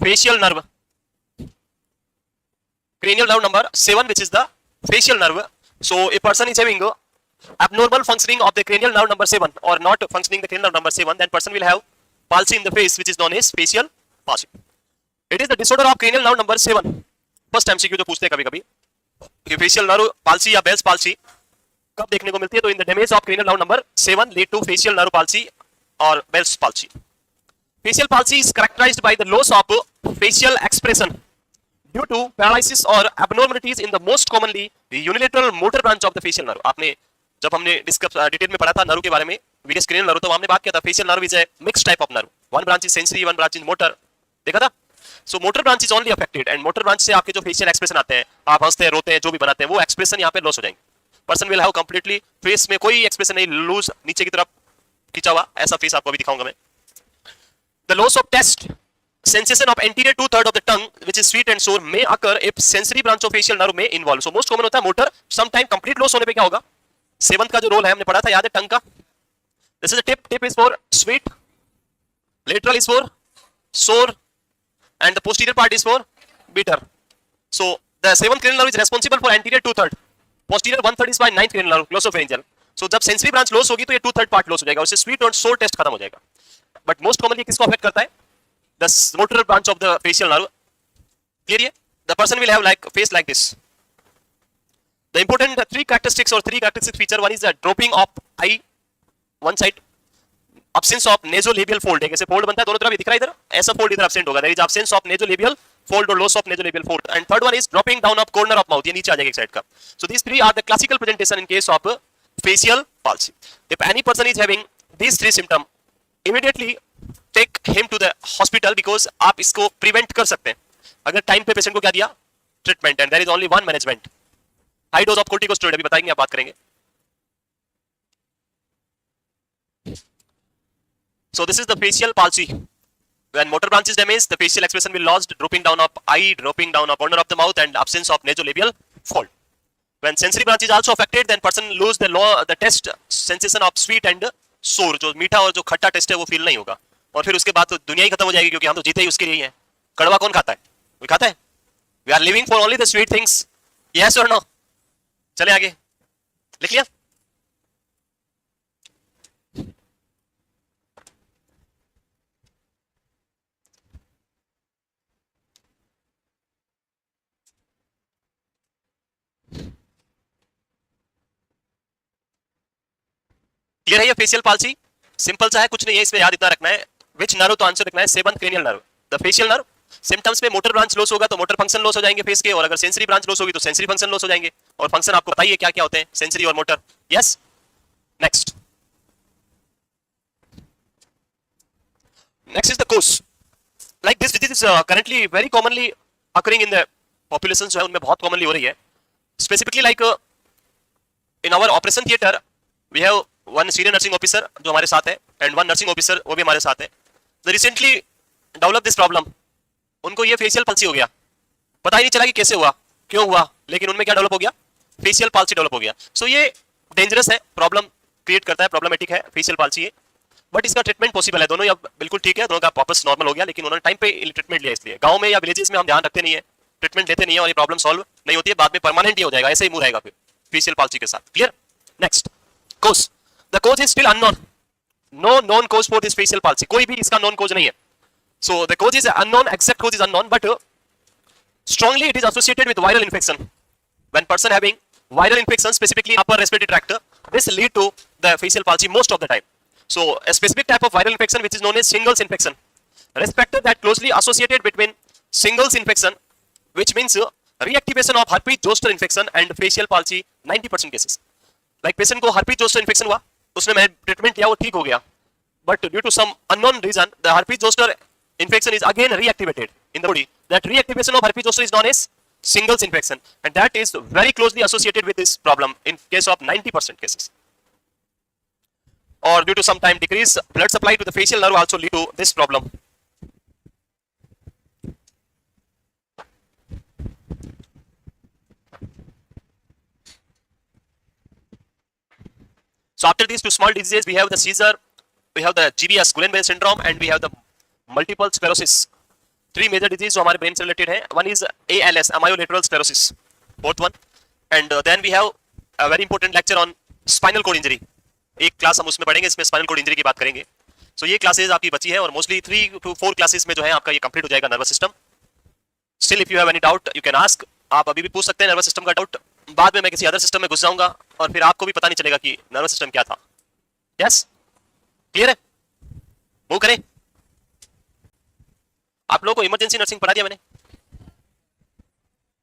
facial nerve, cranial nerve number 7 which is the facial nerve. So a person is having abnormal functioning of the cranial nerve number 7 or not functioning the cranial nerve number 7, then person will have palsy in the face which is known as facial palsy. It is the disorder of cranial nerve number 7. First MCQ जो पूछते हैं कभी कभी कि facial nerve palsy या Bell's palsy कब देखने को मिलती है, तो in the damage of cranial nerve number 7 lead to facial nerve palsy और Bell's palsy. Facial palsy is characterized by the loss of facial expression due to paralysis or abnormalities in the most commonly unilateral motor branch of the facial nerve. आपने जब हमने discuss detail में पढ़ा था nerve के बारे में, वीडियस cranial nerve, तो हमने बात किया था facial nerve is a mixed type of nerve, one branch is sensory, one branch is motor, देखा था। सो motor branch is only affected and motor branch से आपके जो फेशियल एक्सप्रेशन आते हैं, आप हंसते हैं, रोते हैं, जो भी बनाते हैं, वो एक्सप्रेशन यहाँ पे लॉस हो जाएंगे। Person will have completely face में कोई एक्सप्रेशन नहीं, लूज नीचे की तरफ खींचा हुआ, ऐसा फेस आपको अभी दिखाऊंगा मैं। The loss of test sensation of anterior two-third of the tongue which is sweet and sour may occur if sensory branch of facial nerve may involve. So most common होता है मोटर, sometime complete loss होने पे क्या होगा, seventh का जो role है हमने पढ़ा था, याद है, टंग का। This is a tip is for sweet, lateral is for sour and the posterior part is for bitter. So the seventh cranial nerve is responsible for anterior two-third, posterior one-third is by ninth cranial nerve, glossopharyngeal. So जब sensory branch loss होगी तो ये two-third part loss हो जाएगा, उससे sweet और sour test खत्म हो जाएगा। But most commonly किसको अफेक्ट करता है, the motor branch of the facial nerve. Clear? The person will have like face like this. The important three characteristics or three characteristic feature, one is the dropping of eye one side, absence of nasolabial fold, एक ऐसे fold बनता है दोनों तरफ, ये दिख रहा है इधर, ऐसा fold इधर absent होगा, there is absence of nasolabial fold or loss of nasolabial fold, and third one is dropping down of corner of mouth, ये नीचे आ जाएगा एक साइड का। So these three are the classical presentation in case of facial palsy. If any person is having these three symptoms, immediately take him to the hospital, because आप इसको prevent कर सकते हैं अगर टाइम पे पेशेंट को क्या दिया, treatment, and there is only one management, high dose of corticosteroid, अभी बताएंगे, आप बात करेंगे। So this is the facial palsy, when motor branch is damaged, the facial expression will lost, dropping down of eye, dropping down of corner of the mouth, and absence of nasolabial fold. When sensory branch is also affected, then person lose the taste sensation of sweet and sour, जो मीठा और जो खट्टा test है वो feel नहीं होगा, और फिर उसके बाद तो दुनिया ही खत्म हो जाएगी, क्योंकि हम तो जीते ही उसके लिए हैं। कड़वा कौन खाता है, कोई खाता है? We are living for only the sweet things, yes और नो? चले आगे, लिख लिया। क्लियर है ये फेशियल पाल्सी? सिंपल सा है, कुछ नहीं है इसमें, याद इतना रखना है, विच नर्व तो आंसर रखना है, seventh cranial nerve, the facial nerve. Symptoms में मोटर ब्रांच लॉस होगा तो मोटर फंक्शन लॉस हो जाएंगे फेस के, और अगर सेंसरी ब्रांच लॉस होगी तो सेंसरी फंक्शन लॉस हो जाएंगे। और फंक्शन आपको बताइए क्या क्या होते हैं, सेंसरी और motor. Yes, next is the course. Like this disease is currently very commonly occurring in the population, जो है उनमें बहुत कॉमनली हो रही है। Specifically like in our operation theatre we have one senior nursing officer जो हमारे साथ है, एंड वन नर्सिंग ऑफिसर, वो भी हमारे साथ है। The recently develop this problem, उनको ये फेशियल पाल्सी हो गया, पता ही नहीं चला कि कैसे हुआ, क्यों हुआ, लेकिन उनमें क्या डेवलप हो गया, फेशियल पाल्सी डेवलप हो गया। सो ये डेंजरस है, प्रॉब्लम क्रिएट करता है, प्रॉब्लमेटिक है फेशियल पाल्सी, बट इसका ट्रीटमेंट पॉसिबल है। दोनों अब बिल्कुल ठीक है, दोनों का वापस नॉर्मल हो गया, लेकिन उन्होंने टाइम पे ट्रीटमेंट लिया। इसलिए गाँव में या विलेजेस में हम ध्यान रखते नहीं है, ट्रीटमेंट लेते नहीं है, और ये प्रॉब्लम सॉल्व नहीं होती है, बाद में परमानेंट ही हो जाएगा, ऐसे ही मूव रहेगा फिर फेशियल पाल्सी के साथ। Clear? Next, cause. The cause is still unknown. No known cause for this facial palsy. कोई भी इसका known cause नहीं है. So the cause is unknown, exact cause is unknown, but strongly it is associated with viral infection. When person having viral infection, specifically upper respiratory tract, this lead to the facial palsy most of the time. So a specific type of viral infection which is known as shingles infection. Respect that closely associated between shingles infection, which means reactivation of herpes zoster infection and facial palsy 90% cases. Like patient को herpes zoster infection हुआ, उसने मैंने treatment किया, वो ठीक हो गया, but due to some unknown reason the herpes zoster infection is again reactivated in the body. That reactivation of herpes zoster is known as shingles infection, and that is very closely associated with this problem in case of 90% cases. Or due to some time decrease blood supply to the facial nerve also lead to this problem. So after these two small diseases, we have the seizure, we have the GBS, Guillain-Barré syndrome, and we have the multiple sclerosis. Three major diseases जो हमारे brain से related हैं. One is ALS, amyotrophic sclerosis, fourth one, and then we have a very important lecture on spinal cord injury. एक class हम उसमें पढ़ेंगे, इसमें spinal cord injury की बात करेंगे। So ये क्लासेस आपकी बची है, और मोस्टली 3 to 4 क्लासेस में जो है आपका ये कंप्लीट हो जाएगा nervous system. Still if you have any doubt, you can ask. आप अभी भी पूछ सकते हैं नर्वस सिस्टम का डाउट, बाद में मैं किसी अदर सिस्टम में घुस जाऊंगा और फिर आपको भी पता नहीं चलेगा कि नर्वस सिस्टम क्या था। यस, क्लियर है? मूव करें। आप लोगों को इमरजेंसी नर्सिंग पढ़ा दिया मैंने?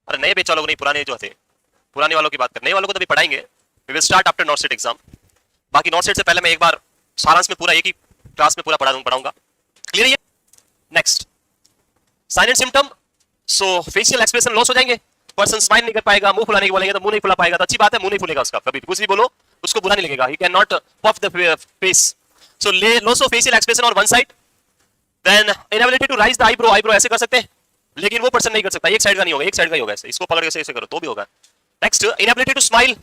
अरे नए बेच वालों को नहीं, पुराने जो थे, पुराने वालों की बात कर, नए वालों को तो भी पढ़ाएंगे। We will start after NORCET exam. बाकी नॉर्थ सेट से पहले मैं एक बार सारांश में पूरा एक ही क्लास में पूरा पढ़ाऊंगा। क्लियर है? Next, sign and symptom. So facial expression loss हो जाएंगे, पर्सन स्माइल नहीं कर पाएगा, मुंह फुलाने की बोलेंगे तो मुंह नहीं फुला पाएगा, तो अच्छी बात है, मुंह नहीं फुलेगा उसका, कभी कुछ भी बोलो उसको बुरा नहीं लगेगा, he can not puff the face. So loss of facial expression on one side, then inability to raise the eyebrow, eyebrow ऐसे कर सकते हैं लेकिन वो पर्सन नहीं कर सकता, एक साइड का नहीं होगा, एक साइड का ही होगा, ऐसे इसको पकड़ के ऐसे करो तो भी होगा। Next, inability to smile,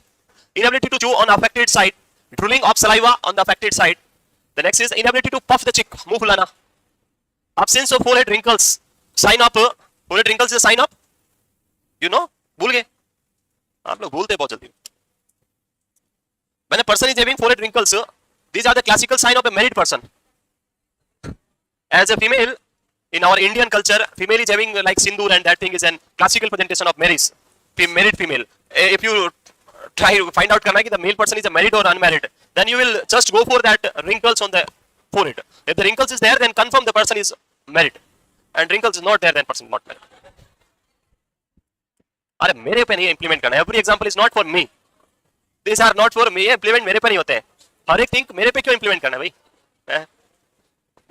inability to chew on affected side, drooling of saliva on the affected side. The next is inability to puff the cheek, मुंह फुलाना. Absence of forehead wrinkles, sign up. Forehead wrinkles is a sign up. You know, भूल गए? आप लोग भूलते बहुत जल्दी. When a person is having forehead wrinkles, these are the classical sign of a married person. As a female, in our Indian culture, female is having like sindoor and that thing is an classical presentation of marriage. Married female. If you try to find out करना है कि the male person is a married or unmarried, then you will just go for that wrinkles on the forehead. If the wrinkles is there, then confirm the person is married. And wrinkles is not there, then person is not married. अरे मेरे पे नहीं implement करना है. Every example is not for me. These are not for me. Implement मेरे पे नहीं होते हैं. हर एक थिंग मेरे पे क्यों implement करना है भाई?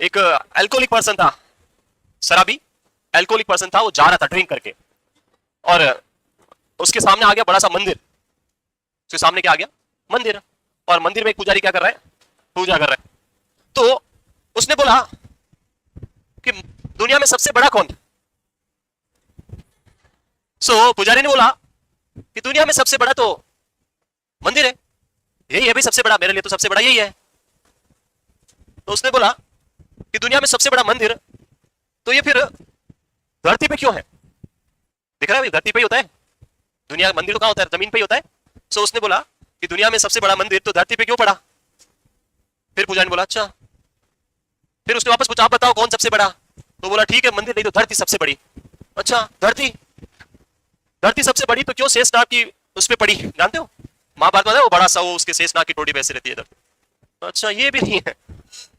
एक अल्कोहलिक पर्सन था, शराबी अल्कोहलिक पर्सन था, वो जा रहा था ड्रिंक करके और उसके सामने आ गया बड़ा सा मंदिर। उसके सामने क्या आ गया? मंदिर। और मंदिर में एक पुजारी क्या कर रहा है? पूजा कर रहा है। तो उसने बोला कि दुनिया में सबसे बड़ा कौन? पुजारी ने बोला कि दुनिया में सबसे बड़ा तो मंदिर है, यही है भाई सबसे बड़ा, मेरे लिए तो सबसे बड़ा यही है। तो उसने बोला कि दुनिया में सबसे बड़ा मंदिर, तो ये फिर धरती पे क्यों है? दिख रहा है भाई, धरती पे ही होता है दुनिया, मंदिर तो कहां होता है? जमीन पे ही होता है। सो उसने बोला कि दुनिया में सबसे बड़ा मंदिर तो धरती पे क्यों पड़ा? फिर पुजारी ने बोला अच्छा। फिर उसने वापस पूछा आप बताओ कौन सबसे बड़ा? तो बोला ठीक है मंदिर नहीं तो धरती सबसे बड़ी। अच्छा धरती, धरती सबसे बड़ी तो क्यों शेषनाग की उस पे पड़ी? जानते हो महाभारत में वो बड़ा सा वो उसके शेषनाग की टोटी पे ऐसे रहती है धरती। अच्छा ये भी नहीं है।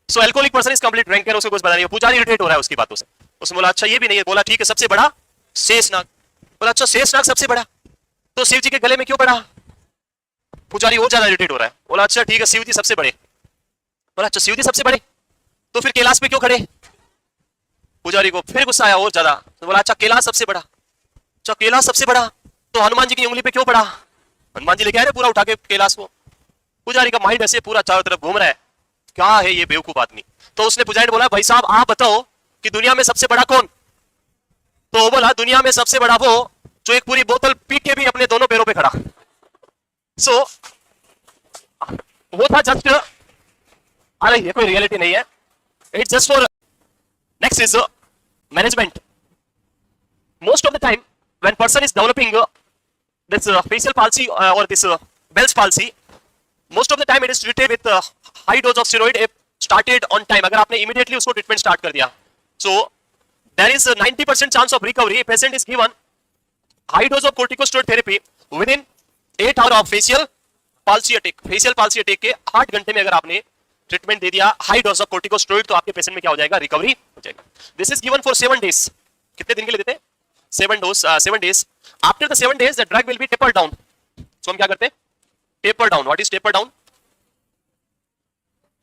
So alcoholic person is complete drinker, उसको कुछ पता नहीं है। पुजारी इरिटेट हो रहा है उसकी बातों से। उसने बोला अच्छा ये भी नहीं है। बोला ठीक है सबसे बड़ा शेषनाग। बोला अच्छा शेषनाग सबसे बड़ा तो शिव जी के गले में क्यों पड़ा? पुजारी और ज्यादा इरिटेट हो रहा है। बोला अच्छा ठीक है शिव जी सबसे बड़े। बोला अच्छा शिव जी सबसे बड़े तो फिर कैलाश पे क्यों खड़े? पुजारी को फिर गुस्सा आया और ज्यादा। तो बोला अच्छा कैलाश सबसे बड़ा। अच्छा कैलाश सबसे बड़ा तो हनुमान जी की उंगली पे क्यों पड़ा? हनुमान जी लेके आ रहे पूरा उठा के कैलाश को। पुजारी का माइंड ऐसे पूरा चारों तरफ घूम रहा है, क्या है ये बेवकूफ आदमी। तो उसने पुजारी ने बोला भाई साहब आप बताओ कि दुनिया में सबसे बड़ा कौन? तो वो बोला दुनिया में सबसे बड़ा वो जो एक पूरी बोतल पी के भी अपने दोनों पैरों पे खड़ा। सो वो था जस्ट, अरे ये कोई रियलिटी नहीं है, it's just for. Next is management. Most of the time when person is developing this facial palsy और this Bell's palsy, most of the time it is treated with high dose of steroid if started on time. अगर आपने immediately उसको treatment start कर दिया, so there is 90% chance of recovery. Patient is given high dose of corticosteroid therapy within 8 hour of facial palsy attack. Facial palsy attack के 8 घंटे में अगर आपने ट्रीटमेंट दे दिया हाई डोज ऑफ कोर्टिकोस्टेरॉइड, तो आपके पेशेंट में क्या हो जाएगा? रिकवरी हो जाएगा। This is given for 7 days. कितने दिन के लिए देते हैं? 7 days. After the 7 days the drug will be taper down. So हम क्या करते हैं? Taper down. What is taper down?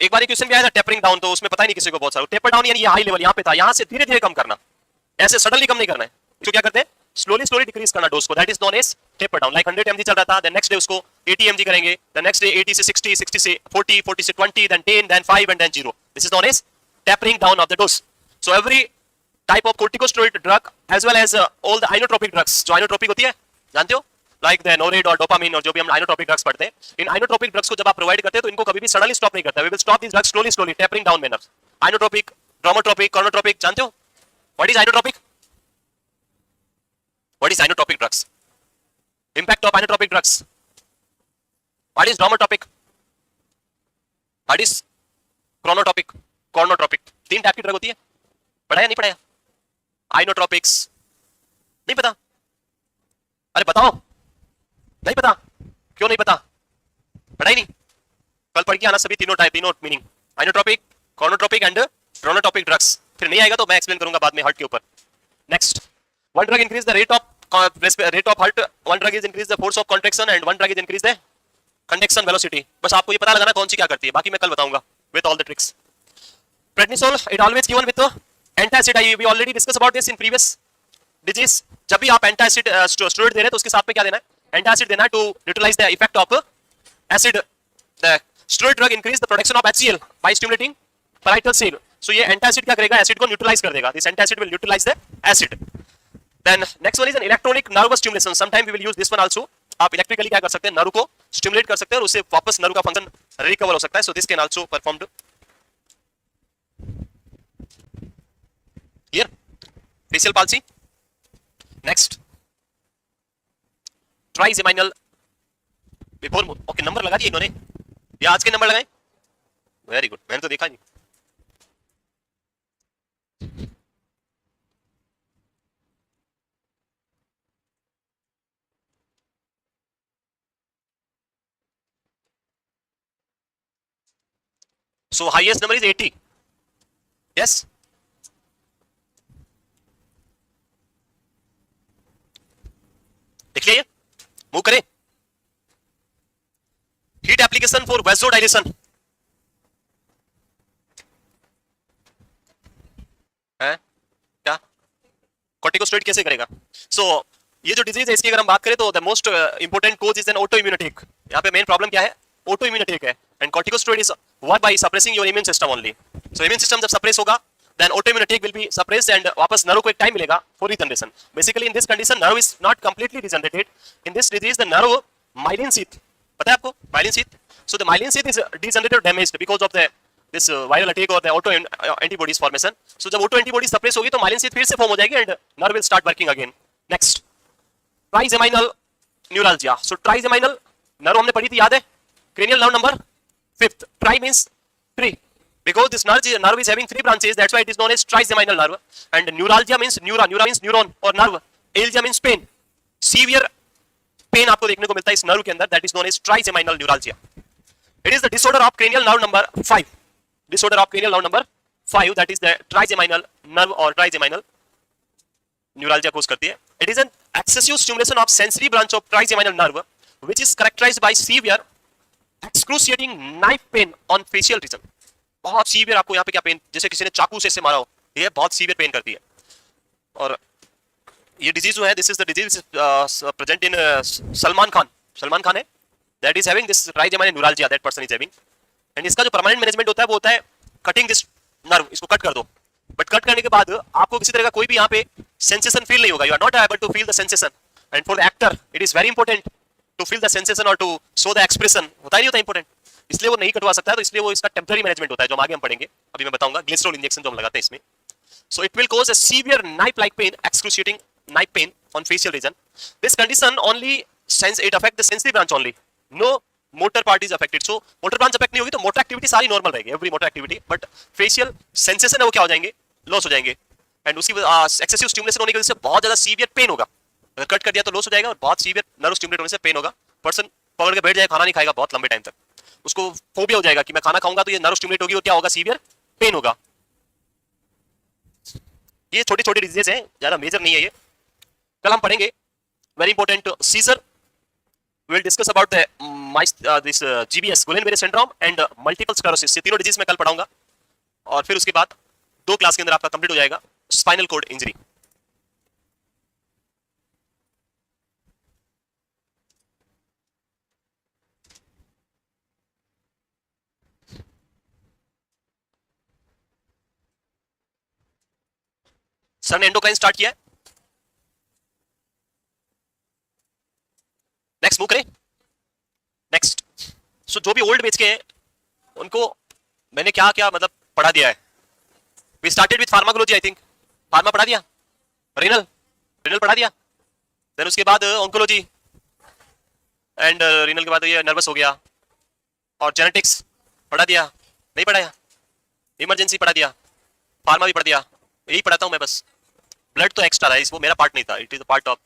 एक बार क्वेश्चन भी आया था टेपरिंग डाउन, तो उसमें पता ही नहीं किसी को बहुत सारा। टेपर डाउन यानी ये हाई लेवल यहाँ पे था, यहाँ से धीरे धीरे कम करना, ऐसे सडनली कम नहीं करना है। तो क्या करते हैं? स्लोली स्लोली डिक्रीज करना डोज को, that is known as taper down. Like 100 mg चल रहा था, देन नेक्स्ट डे उसको 80 mg करेंगे, देन नेक्स्ट डे 80 से 60, 60 से 40, 40 से 20, then 10, then 5 and then 0। This is known as tapering down of the dose. So every type of corticosteroid drug as well as all the inotropic drugs, जो inotropic होती है जानते हो, like the नोरेड और dopamine और जो भी हम आइनोट्रोपिक ड्रग्स पढ़ते हैं, इन आइनोट्रोपिक ड्रग्स को जब आप प्रोवाइड करते हैं तो इनको कभी भी सडनली स्टॉप नहीं करता। We will stop this drugs slowly slowly, tapering down manner. Inotropic, dromotropic, chronotropic, जानते हो? What is inotropic? What is inotropic drugs? Impact of inotropic drugs. What is dromotropic? What is chronotropic? Cornotropic. 3 type की drug होती है, पढ़ाया नहीं पढ़ाया? आइनोट्रोपिक्स नहीं पता? अरे बताओ, नहीं पता? क्यों नहीं पता? पढ़ाई नहीं? कल पढ़ के आना सभी तीनों टाइप, तीनों मीनिंग, आइनोट्रोपिक, कॉर्नोट्रोपिक एंड ड्रोनोट्रोपिक ड्रग्स। फिर नहीं आएगा तो मैं एक्सप्लेन करूंगा बाद में हार्ट के ऊपर। Next, one drug increase the rate of heart, one drug is increase the force of contraction and one drug is increase the conduction velocity. बस आपको ये पता लगाना कौन सी क्या करती है, बाकी मैं कल बताऊंगा with all the tricks. Prednisol, it always given with the antacid. We already discussed about this in previous disease. जब भी आप antacid steroid दे रहे हैं तो उसके साथ में क्या देना है, antacid देना है to neutralize the effect of acid. The steroid drug increase the production of HCl by stimulating parietal cell. So ये antacid क्या करेगा, acid को neutralize कर देगा. This antacid will neutralize the acid. Then next one is an electronic nervous stimulation. Sometime we will use this one also. आप electrically क्या कर सकते हैं, नर्व को स्टिमुलेट कर सकते हैं और उससे वापस नर्व का फंक्शन रिकवर हो सकता है. So this can also performed here. Facial palsy. Next, trigeminal. Before, okay, number लगा दिए इन्होंने, या आज के नंबर लगाए? वेरी गुड, मैंने तो देखा नहीं. So highest number is 80. Yes. देख लिए, मूव करें. हीट एप्लीकेशन फॉर वैसोडाइलेशन है क्या, कॉर्टिकोस्टेरॉइड कैसे करेगा? सो ये जो डिजीज है इसकी अगर हम बात करें तो the most important cause is an auto immune attack. यहाँ पे मेन प्रॉब्लम क्या है, ऑटो इम्यून अटैक है. And corticosteroid is work by suppressing your immune system only. So immune system जब सप्रेस होगा then autoimmune attack will be suppressed and वापस nerve को एक टाइम मिलेगा for regeneration. Basically in this condition nerve is not completely regenerated. In this disease the nerve myelin sheath, पता है आपको myelin sheath? So the myelin sheath is degenerated or damaged because of the this viral attack or the auto antibodies formation. So जब auto antibodies suppress होगी तो myelin sheath फिर से form हो जाएगी and nerve will start working again. Next, trigeminal neuralgia. So trigeminal nerve हमने पढ़ी थी, याद है? Cranial nerve number 5th. Tri means 3. Because this nerve is having 3 branches, that's why it is known as trigeminal nerve. And neuralgia means neura means neuron or nerve. Algia means pain. Severe pain आपको देखने को मिलता है इस nerve के अंदर, that is known as trigeminal neuralgia. It is the disorder of cranial nerve number 5. Disorder of cranial nerve number 5, that is the trigeminal nerve or trigeminal neuralgia cause करती है. It is an excessive stimulation of sensory branch of trigeminal nerve, which is characterized by severe excruciating knife pain on facial region. बहुत severe आपको यहाँ पे क्या pen, जैसे किसी ने चाकू से मारा हो, ये बहुत सीवियर पेन करती है. और ये डिजीज जो है, this is the disease present in Salman Khan है, that is having this trigeminal neuralgia, that person is having. And इसका जो परमानेंट मैनेजमेंट होता है वो होता है कटिंग दिस नर्व, इसको कट कर दो. बट कट करने के बाद आपको किसी तरह का कोई भी यहाँ पे सेंसेशन फील नहीं होगा. You are not able to feel the sensation. And for the actor it is very important to feel the sensation और टू शो द एक्सप्रेशन. होता ही नहीं होता इंपॉर्टेंट, इसलिए वो नहीं कटवा सकता है. तो इसलिए वो इसका टेम्पररी मैनेजमेंट होता है, जो हम आगे हम पढ़ेंगे. अभी मैं बताऊंगा ग्लिसरॉल इंजेक्शन जो हम लगाते हैं इसमें. So it will cause a severe knife like pain, excruciating knife pain on facial region. This condition only sense it affect the sensory branch only, no motor part is affected. So motor branch affect नहीं होगी तो motor activity सारी normal रहेगी, every motor activity. But facial sensation है वो क्या हो जाएंगे, लॉस हो जाएंगे. एंड उसकी एक्सेसिव स्टिमुलेशन होने की वजह से बहुत ज्यादा सीवियर पेन होगा. अगर कट कर दिया तो लॉस हो जाएगा और बहुत सीवियर नर्व स्टिमुलेट होने से पेन होगा. पर्सन पकड़ के बैठ जाएगा, खाना नहीं खाएगा बहुत लंबे टाइम तक. उसको फोबिया हो जाएगा कि मैं खाना खाऊंगा तो ये नर्व स्टिमुलेट होगी और क्या होगा, सीवियर पेन होगा. ये छोटे छोटे डिजीज हैं, ज्यादा मेजर नहीं है ये. कल हम पढ़ेंगे very important seizure. We will discuss about the this GBS, Guillain Barre syndrome and multiple sclerosis. ये तीनों डिजीज मैं कल पढ़ाऊंगा और फिर उसके बाद 2 क्लास के अंदर आपका कंप्लीट हो जाएगा स्पाइनल कॉर्ड इंजरी. सर ने एंडोक्राइन स्टार्ट किया है. नेक्स्ट मूव करें. नेक्स्ट, सो जो भी ओल्ड बेच के हैं उनको मैंने क्या क्या मतलब पढ़ा दिया है. We started with pharmacology, I think pharma पढ़ा दिया, रीनल पढ़ा दिया. देन उसके बाद ऑन्कोलॉजी एंड रीनल के बाद ये नर्वस हो गया. और जेनेटिक्स पढ़ा दिया, नहीं पढ़ाया. इमरजेंसी पढ़ा दिया, फार्मा भी पढ़ दिया. यही पढ़ाता हूं मैं बस. ब्लड तो एक्स्ट्रा है, वो मेरा पार्ट नहीं था, it is part of.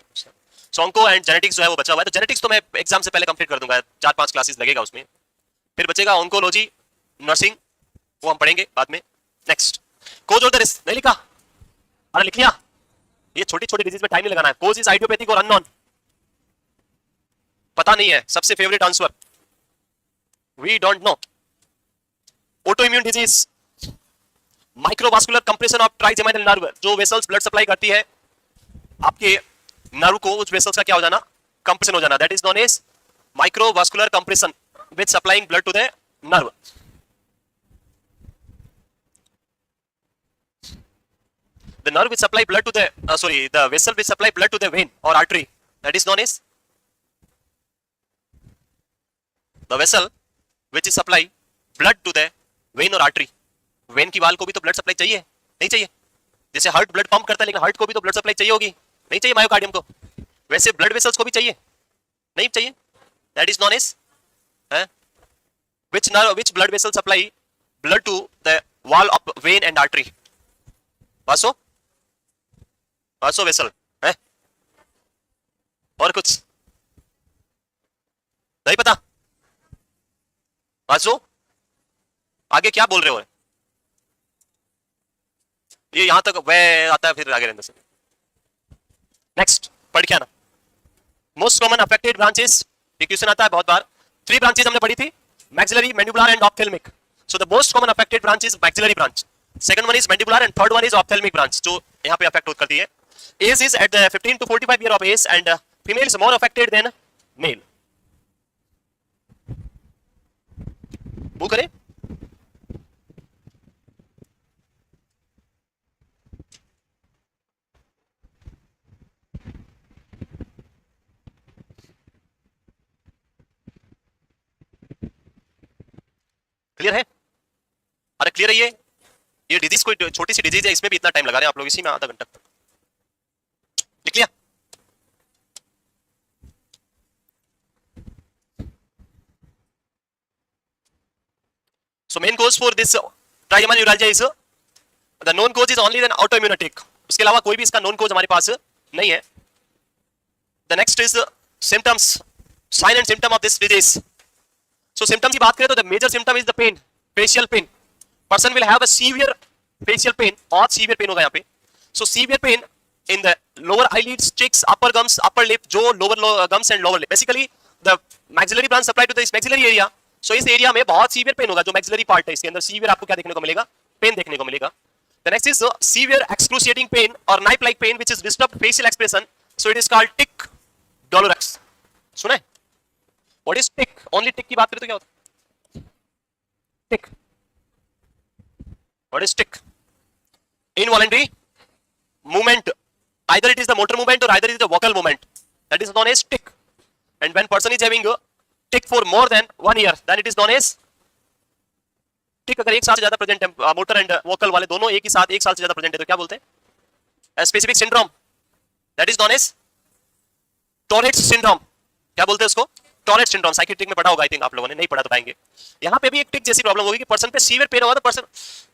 So onco and genetics जो है वो बचा हुआ है. तो जेनेटिक्स तो मैं एग्जाम से पहले कंप्लीट कर दूंगा, 4-5 क्लासेस लगेगा उसमें. फिर बचेगा ऑन्कोलॉजी, नर्सिंग, वो हम पढ़ेंगे बाद में. नेक्स्ट, कोज और द रिस्क नहीं लिखा, अरे लिख लिया। ये छोटी छोटी डिजीज में टाइम नहीं लगाना है। कोज इज आइडियोपैथिक और अननोन, पता नहीं है। सबसे favourite answer we don't know. Auto immune disease, microvascular compression of trigeminal nerve, जो वेसल्स ब्लड सप्लाई करती है आपके नर्व को, उस वेसल्स का क्या हो जाना, कंप्रेशन हो जाना, that is known as microvascular compression with supplying blood to the nerve. The nerve will supply blood to the the vessel will supply blood to the vein or artery, that is known as the vessel which is supply blood to the vein or artery। When की वाल को भी तो blood supply चाहिए, नहीं चाहिए? जैसे heart blood pump करता है, लेकिन हार्ट को भी तो ब्लड सप्लाई चाहिए होगी, नहीं चाहिए मायोकार्डियम को? वैसे ब्लड वेसल्स को भी चाहिए, नहीं चाहिए? That is known as which blood vessel supply blood to the wall of vein and artery? वासो वेसल है? और कुछ नहीं पता? वासो आगे क्या बोल रहे हो? ये यहां तक वे आता है, फिर आगे रहने से। नेक्स्ट पढ़ के आना। मोस्ट कॉमन अफेक्टेड ब्रांचेस, ये क्वेश्चन आता है बहुत बार। 3 ब्रांचेस हमने पढ़ी थी, maxillary, mandibular and ophthalmic. So the most common affected branch is maxillary branch, second one is mandibular and third one is ophthalmic branch, जो यहाँ पे अफेक्ट करती है। Age is at the 15 to 45 year of age and female is more affected than male. Move करें। Clear है? अरे clear है। ये डिजीज कोई छोटी सी डिजीज है, इसमें भी इतना टाइम लगा रहे हैं आप लोग, इसी में आधा घंटा तक। लिख लिया? So main cause for this trigeminal neuralgia is the known cause is only an autoimmunitic. उसके अलावा कोई भी इसका known cause हमारे पास नहीं है। The next is symptoms, sign and symptom of this disease. So symptoms की बात करें तो the major symptom is the pain, facial pain. Person will have a severe facial pain, और severe pain होगा यहाँ पे। So severe pain in the lower eyelids, cheeks, upper gums, upper lip, जो lower gums and lower lip. Basically the maxillary branch supply to this maxillary area. So इस area में बहुत severe pain होगा, जो maxillary part है इसके अंदर severe आपको क्या देखने को मिलेगा, पेन देखने को मिलेगा। The next is severe excruciating pain or knife like pain which is disturbed facial expression, so it is called tic douloureux। सुना है? What is tic? Only tic की बात करें तो क्या होता है? tic। What is tic? Involuntary movement, either it is the motor movement or either it is the vocal movement, that is known as tic। And when person is having tic for more than 1 year, then it is known as tic. अगर एक साल से ज्यादा present है, motor and vocal वाले दोनों एक ही साथ एक साल से ज्यादा प्रेजेंट है, तो क्या बोलते हैं? Specific syndrome, that is known as Tourette's syndrome. क्या बोलते हैं उसको? Torrid syndrome. साइकियाट्रिक में पढ़ा होगा, आई थिंक आप लोगों ने, नहीं पढ़ा तो पाएंगे। यहाँ पे भी एक टिक जैसी प्रॉब्लम होगी कि पर्सन पे सीवियर पेन होगा तो पर्सन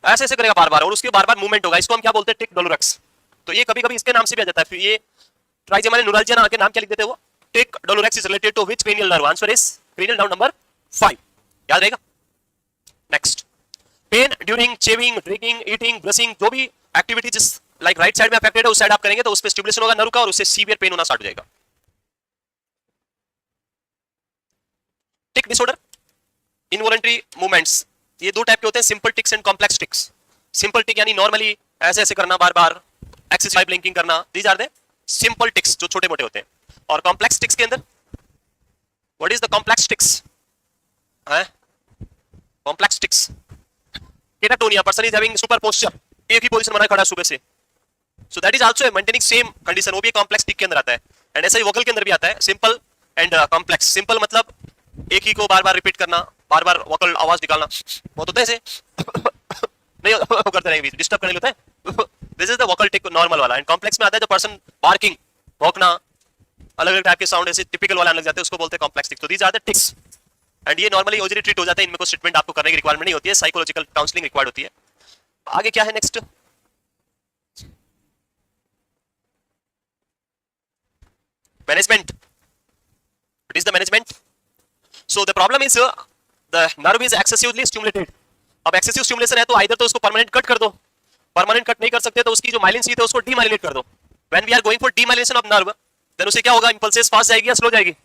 ऐसे ऐसे करेगा बार बार, और उसके बार बार मूवमेंट होगा, इसको हम क्या बोलते हैं? टिक डोलोरक्स। तो ये कभी कभी इसके नाम से भी आ जाता है। फिर ये ट्राइजेमिनल न्यूराल्जिया के नाम क्या लिख देते हैं वो? Tic douloureux is related to which cranial nerve? Answer is cranial nerve number 5, याद रहेगा। Next, pain during chewing, drinking, eating, brushing, जो भी एक्टिविटीज लाइक राइट साइड में अफेक्टेड है उस साइड आप करेंगे तो उस पे स्टिमुलेशन होगा नर्व का, और उससे सीवियर पेन होना स्टार्ट हो जाएगा। टिक डिसऑर्डर, इनवॉलंटरी मूवमेंट्स, ये दो टाइप के होते हैं, simple tics and complex tics. Simple tic यानी नॉर्मली ऐसे ऐसे करना, बार बार एक्सेसिव ब्लिंकिंग करना, these are the simple tics जो छोटे मोटे होते हैं। और कॉम्प्लेक्स टिक्स के अंदर what is the complex tics? Complex tics, catatonia, person is having super posture, एक ही पोजीशन बना खड़ा सुबह से, so that is also maintaining same condition, वो भी complex tic के अंदर आता है। एंड ऐसा ही वोकल के अंदर भी आता है, सिंपल एंड कॉम्प्लेक्स। सिंपल मतलब एक ही को बार बार रिपीट करना, बार बार वोकल आवाज निकालना, बहुत होता है ऐसे नहीं करते रहेंगे, डिस्टर्ब करने लगता है। This is the vocal tick normal वाला। एंड कॉम्प्लेक्स में आता है जो पर्सन बार्किंग, भौंकना, अलग अलग टाइप के साउंड ऐसे टिपिकल वाला लग जाते हैं, उसको बोलते हैं कॉम्प्लेक्स टिक। तो these are the tics and ये नॉर्मली इजीली ट्रीट हो जाते हैं, इनमें कोई ट्रीटमेंट आपको करने की रिक्वायरमेंट नहीं होती है, साइकोलॉजिकल काउंसलिंग रिक्वायर्ड होती है। आगे क्या है next? Management. What is the management? So the problem is the nerve is excessively stimulated. अब एक्सेसिव स्टिमुलेशन है तो आइदर तो उसको परमानेंट कट कर दो, परमानेंट कट नहीं कर सकते तो उसकी जो माइलिन शीथ है उसको डीमाइलिनेट कर दो. When we are going for demyelination of nerve then उसे क्या होगा, इंपल्सेस फास्ट जाएगी या स्लो जाएगी,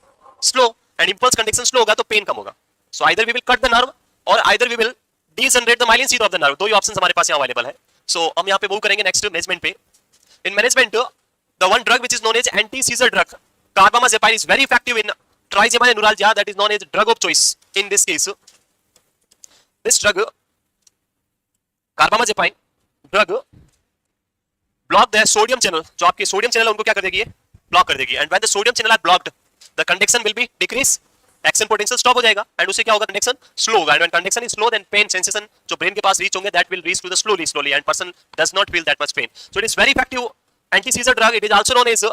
slow, and impulse conduction slow होगा तो पेन कम होगा. So either we will cut the nerve और either we will degenerate the myelin sheath of the nerve. दो ही ऑप्शंस हमारे पास यहाँ अवेलेबल है. सो हम यहाँ पे मूव करेंगे नेक्स्ट मैनेजमेंट पे. In management the one drug which is known as anti-seizure drug, carbamazepine, is very effective in trigeminal neuralgia, that is known as drug of choice. In this case, this drug, carbamazepine drug, block the sodium channel. जो आपके sodium channel उनको क्या कर देगी, block कर देगी. And when the sodium channel are blocked the conduction will be decrease, action potential stop हो जाएगा एंड उससे क्या होगा, कंडक्शन स्लो होगा. And when conduction is slow then pain sensation जो ब्रेन के पास रीच होंगे that will reach to the slowly and person does not feel that much pain. So it is very effective anti-seizure drug. It is also known as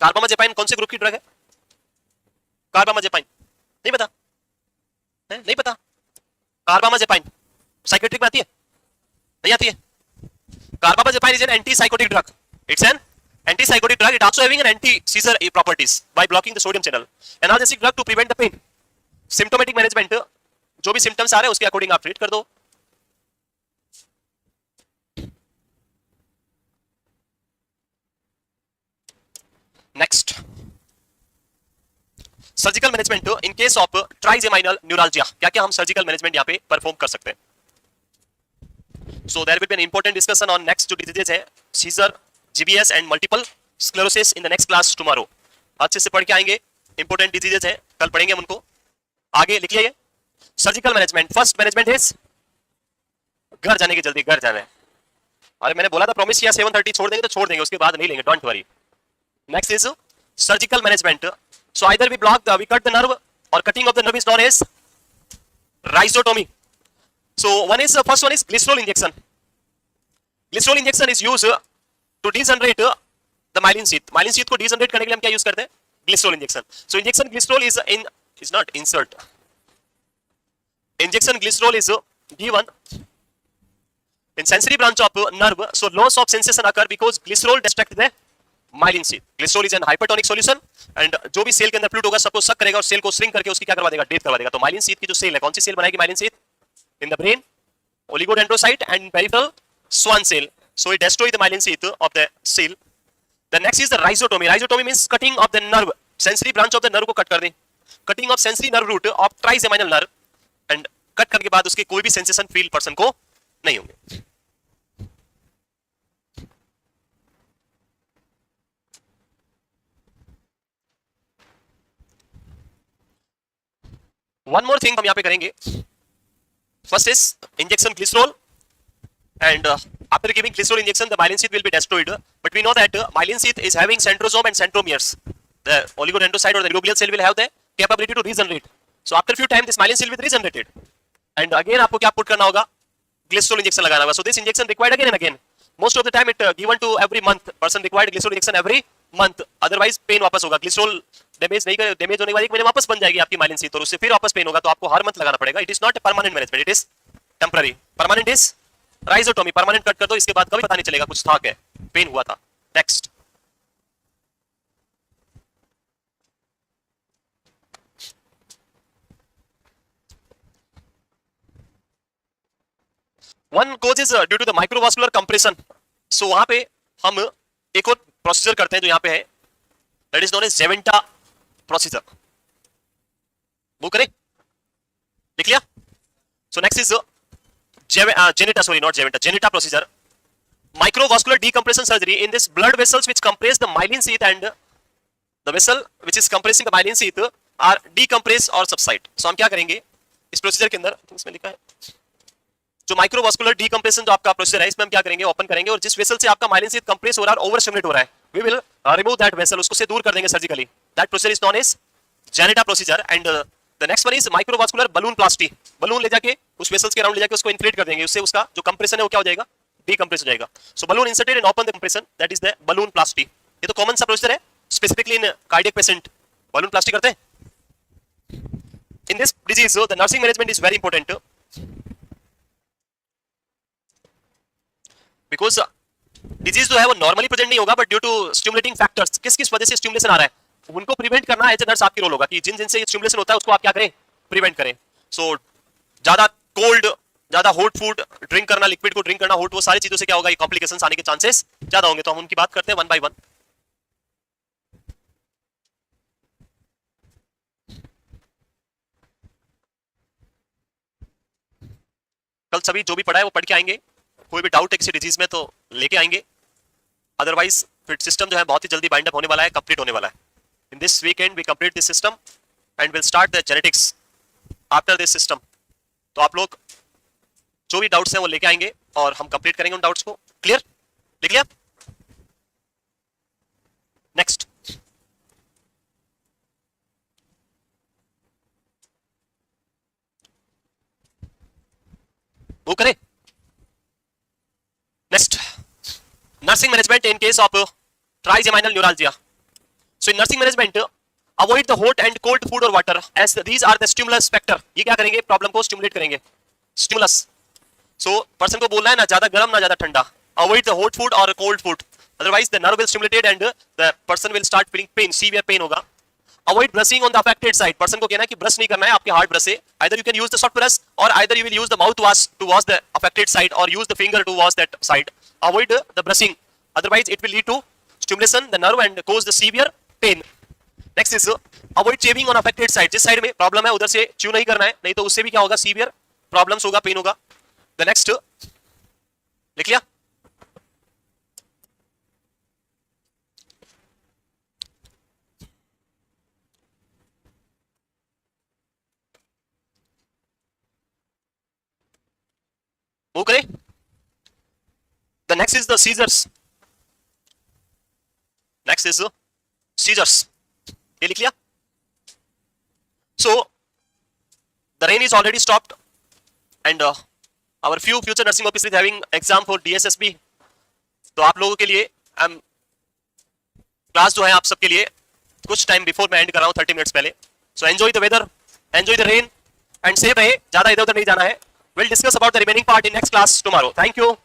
carbamazepine. कौन से group की drug है carbamazepine, नहीं पता है, नहीं पता. कार्बामाजेपाइन साइकेट्रिक में आती है, नहीं आती है. Carbamazepine is an anti-psychotic drug. It's an anti-psychotic drug. It also having an anti-seizure properties by blocking the sodium channel. Analgesic drug to prevent the pain. Symptomatic management, जो भी सिम्टम्स आ रहे हैं उसके अकॉर्डिंग आप ट्रीट कर दो. Next, surgical management in case of trigeminal neuralgia. क्या क्या हम सर्जिकल मैनेजमेंट यहाँ पे परफॉर्म कर सकते हैं. So there will be an important discussion on next जो डिजीजेस है, seizure, GBS and multiple sclerosis in the next class tomorrow. अच्छे से पढ़ के आएंगे, इंपॉर्टेंट डिजीजेस है, कल पढ़ेंगे हम उनको. आगे लिखिए surgical management. First management is घर जाने की जल्दी, घर जाना है. अरे मैंने बोला था प्रॉमिस किया 7:30 छोड़ देंगे तो छोड़ देंगे, उसके बाद नहीं लेंगे, don't worry. Next is surgical management. So either we cut the nerve, or cutting of the nerve is known as rhizotomy. So first one is glycerol injection. Glycerol injection is used to degenerate the myelin sheath. Myelin sheath को degenerate करने के लिए हम क्या use करते हैं, glycerol injection. So injection glycerol is not insert. Injection glycerol is given in sensory branch of nerve. So loss of sensation occur because glycerol destruct the myelin sheath. Glycerol is an hypertonic solution and जो भी cell के अंदर fluid होगा सबको सक करेगा और cell को श्रिंक करके उसकी क्या करवा देगा, डेथ करवा देगा. तो माइलिन शीथ की जो सेल है, कौन सी सेल बनाएगी myelin sheath, in the brain oligodendrocyte and peripheral Schwann cell. So it destroy the myelin sheath of the cell. The next is the rhizotomy. Rhizotomy means cutting of the nerve, sensory branch of the nerve को cut कर दें. Cutting of sensory nerve root of trigeminal nerve and cut करने के बाद उसके कोई भी sensation feel person को नहीं होंगे. वन मोर थिंग हम यहाँ पे करेंगे. First is injection glycerol and after giving glycerol injection the myelin sheath will be destroyed, but we know that myelin sheath is having centrosome and centromeres. The oligodendrocyte or the globular cell will have the capability to regenerate. So after few time this myelin cell will be regenerated and again आपको क्या put करना होगा, glycerol injection लगाना होगा. So this injection required again and again. Most of the time it given to every month. Person required glycerol injection every month, otherwise pain वापस होगा. Glycerol damage नहीं करे, डैमेज होने के बाद एक महीने वापस बन जाएगी आपकी माइलिन शीथ और उससे फिर वापस पेन होगा. तो आपको हर मंथ लगाना पड़ेगा. It is not a permanent management, it is temporary. Permanent is rhizotomy. Permanent cut कर दो, इसके बाद कभी पता नहीं चलेगा कुछ था क्या, पेन हुआ था. Next, one cause is due to the microvascular compression. So वहां पे हम एक और प्रोसीजर करते हैं जो यहां पे है, that is known as Jeventa procedure. वो करें, लिख लिया. So next is Jannetta, sorry not Jeventa, Jannetta procedure. Microvascular decompression surgery. In this, blood vessels which compress the myelin sheath and the vessel which is compressing the myelin sheath are decompress or subside. So हम क्या करेंगे इस procedure के अंदर, इसमें लिखा है जो माइक्रोवास्कुलर डीकंप्रेशन जो आपका प्रोसीजर है, इसमें हम क्या करेंगे, ओपन करेंगे और जिस वेसल से आपका माइलिन शीथ कंप्रेस हो रहा है और ओवर स्टिमुलेट हो रहा है, we will remove that vessel, उसको से दूर कर देंगे surgically. That procedure is known as Jannetta procedure. And the next one is microvascular balloon plasty. Balloon ले जाके उस वेसल्स के अराउंड ले जाके उसको इन्फ्लेट कर देंगे, उससे उसका जो कंप्रेशन है वो क्या हो जाएगा, डीकंप्रेस हो जाएगा. So balloon inserted and open the compression, that is the balloon plasty. ये तो कॉमन सा प्रोसीजर है, specifically in cardiac patient balloon plasty करते हैं. In this disease the nursing management is very important because disease जो है वो normally present नहीं होगा, but due to stimulating factors, किस किस वजह से स्टिमुलेशन आ रहा है उनको प्रिवेंट करना एज ए नर्स आपकी रोल होगा कि जिन जिन से स्टिमुलेशन होता है उसको आप क्या करें, प्रिवेंट करें. सो ज्यादा कोल्ड ज्यादा हॉट फूड ड्रिंक करना, लिक्विड को ड्रिंक करना हॉट, वो सारी चीजों से क्या होगा, ये कॉम्प्लिकेशंस आने के चांसेस ज्यादा होंगे। तो हम उनकी बात करते हैं वन बाय वन। कल सभी जो भी पढ़ा है वो पढ़ के आएंगे, कोई भी डाउट है किसी डिजीज में तो लेके आएंगे, अदरवाइज फिर सिस्टम जो है बहुत ही जल्दी बाइंड अप होने वाला है, कंप्लीट होने वाला है। In this weekend we complete this system and will start the genetics after this system. तो आप लोग जो भी डाउट्स हैं वो लेके आएंगे और हम कंप्लीट करेंगे उन डाउट्स को। क्लियर? लिख लिया? नेक्स्ट, वो करें। Next, nursing management in case of trigeminal neuralgia. So in nursing management, avoid the hot and cold food or water as these are the stimulus factor. ये क्या करेंगे, प्रॉब्लम को स्टिमुलेट करेंगे, स्टिमुलस। सो पर्सन को बोलना है ना ज्यादा गर्म ना ज्यादा ठंडा, अवॉइड द हॉट फूड और cold food, otherwise the nerve will stimulated and the person will start feeling pain, severe pain होगा। Avoid brushing on the affected side, person को कहना है कि ब्रश नहीं करना है, आपके हार्ड ब्रश से, either you can use the soft brush और either you will use the mouthwash to wash the affected side और use the finger to wash that side. Avoid the brushing, otherwise it will lead to stimulation the nerve and cause the severe pain. Next is avoid chewing on affected side, जिस side में problem है उधर से chew नहीं करना है, नहीं तो उससे भी क्या होगा, सीवियर प्रॉब्लम्स होगा, पेन होगा। The next, लिख लिया? वो करें। The next is the seizures. Next is seizures. ये लिख लिया? So the rain is already stopped and our few future nursing officers is having exam for DSSB. तो आप लोगों के लिए क्लास जो है आप सबके लिए कुछ टाइम बिफोर मैं एंड कर रहा हूँ, 30 मिनट्स पहले। So enjoy the weather, enjoy the rain and safe रहे, ज्यादा इधर उधर नहीं जाना है। Will discuss about the remaining part in next class tomorrow. Thank you.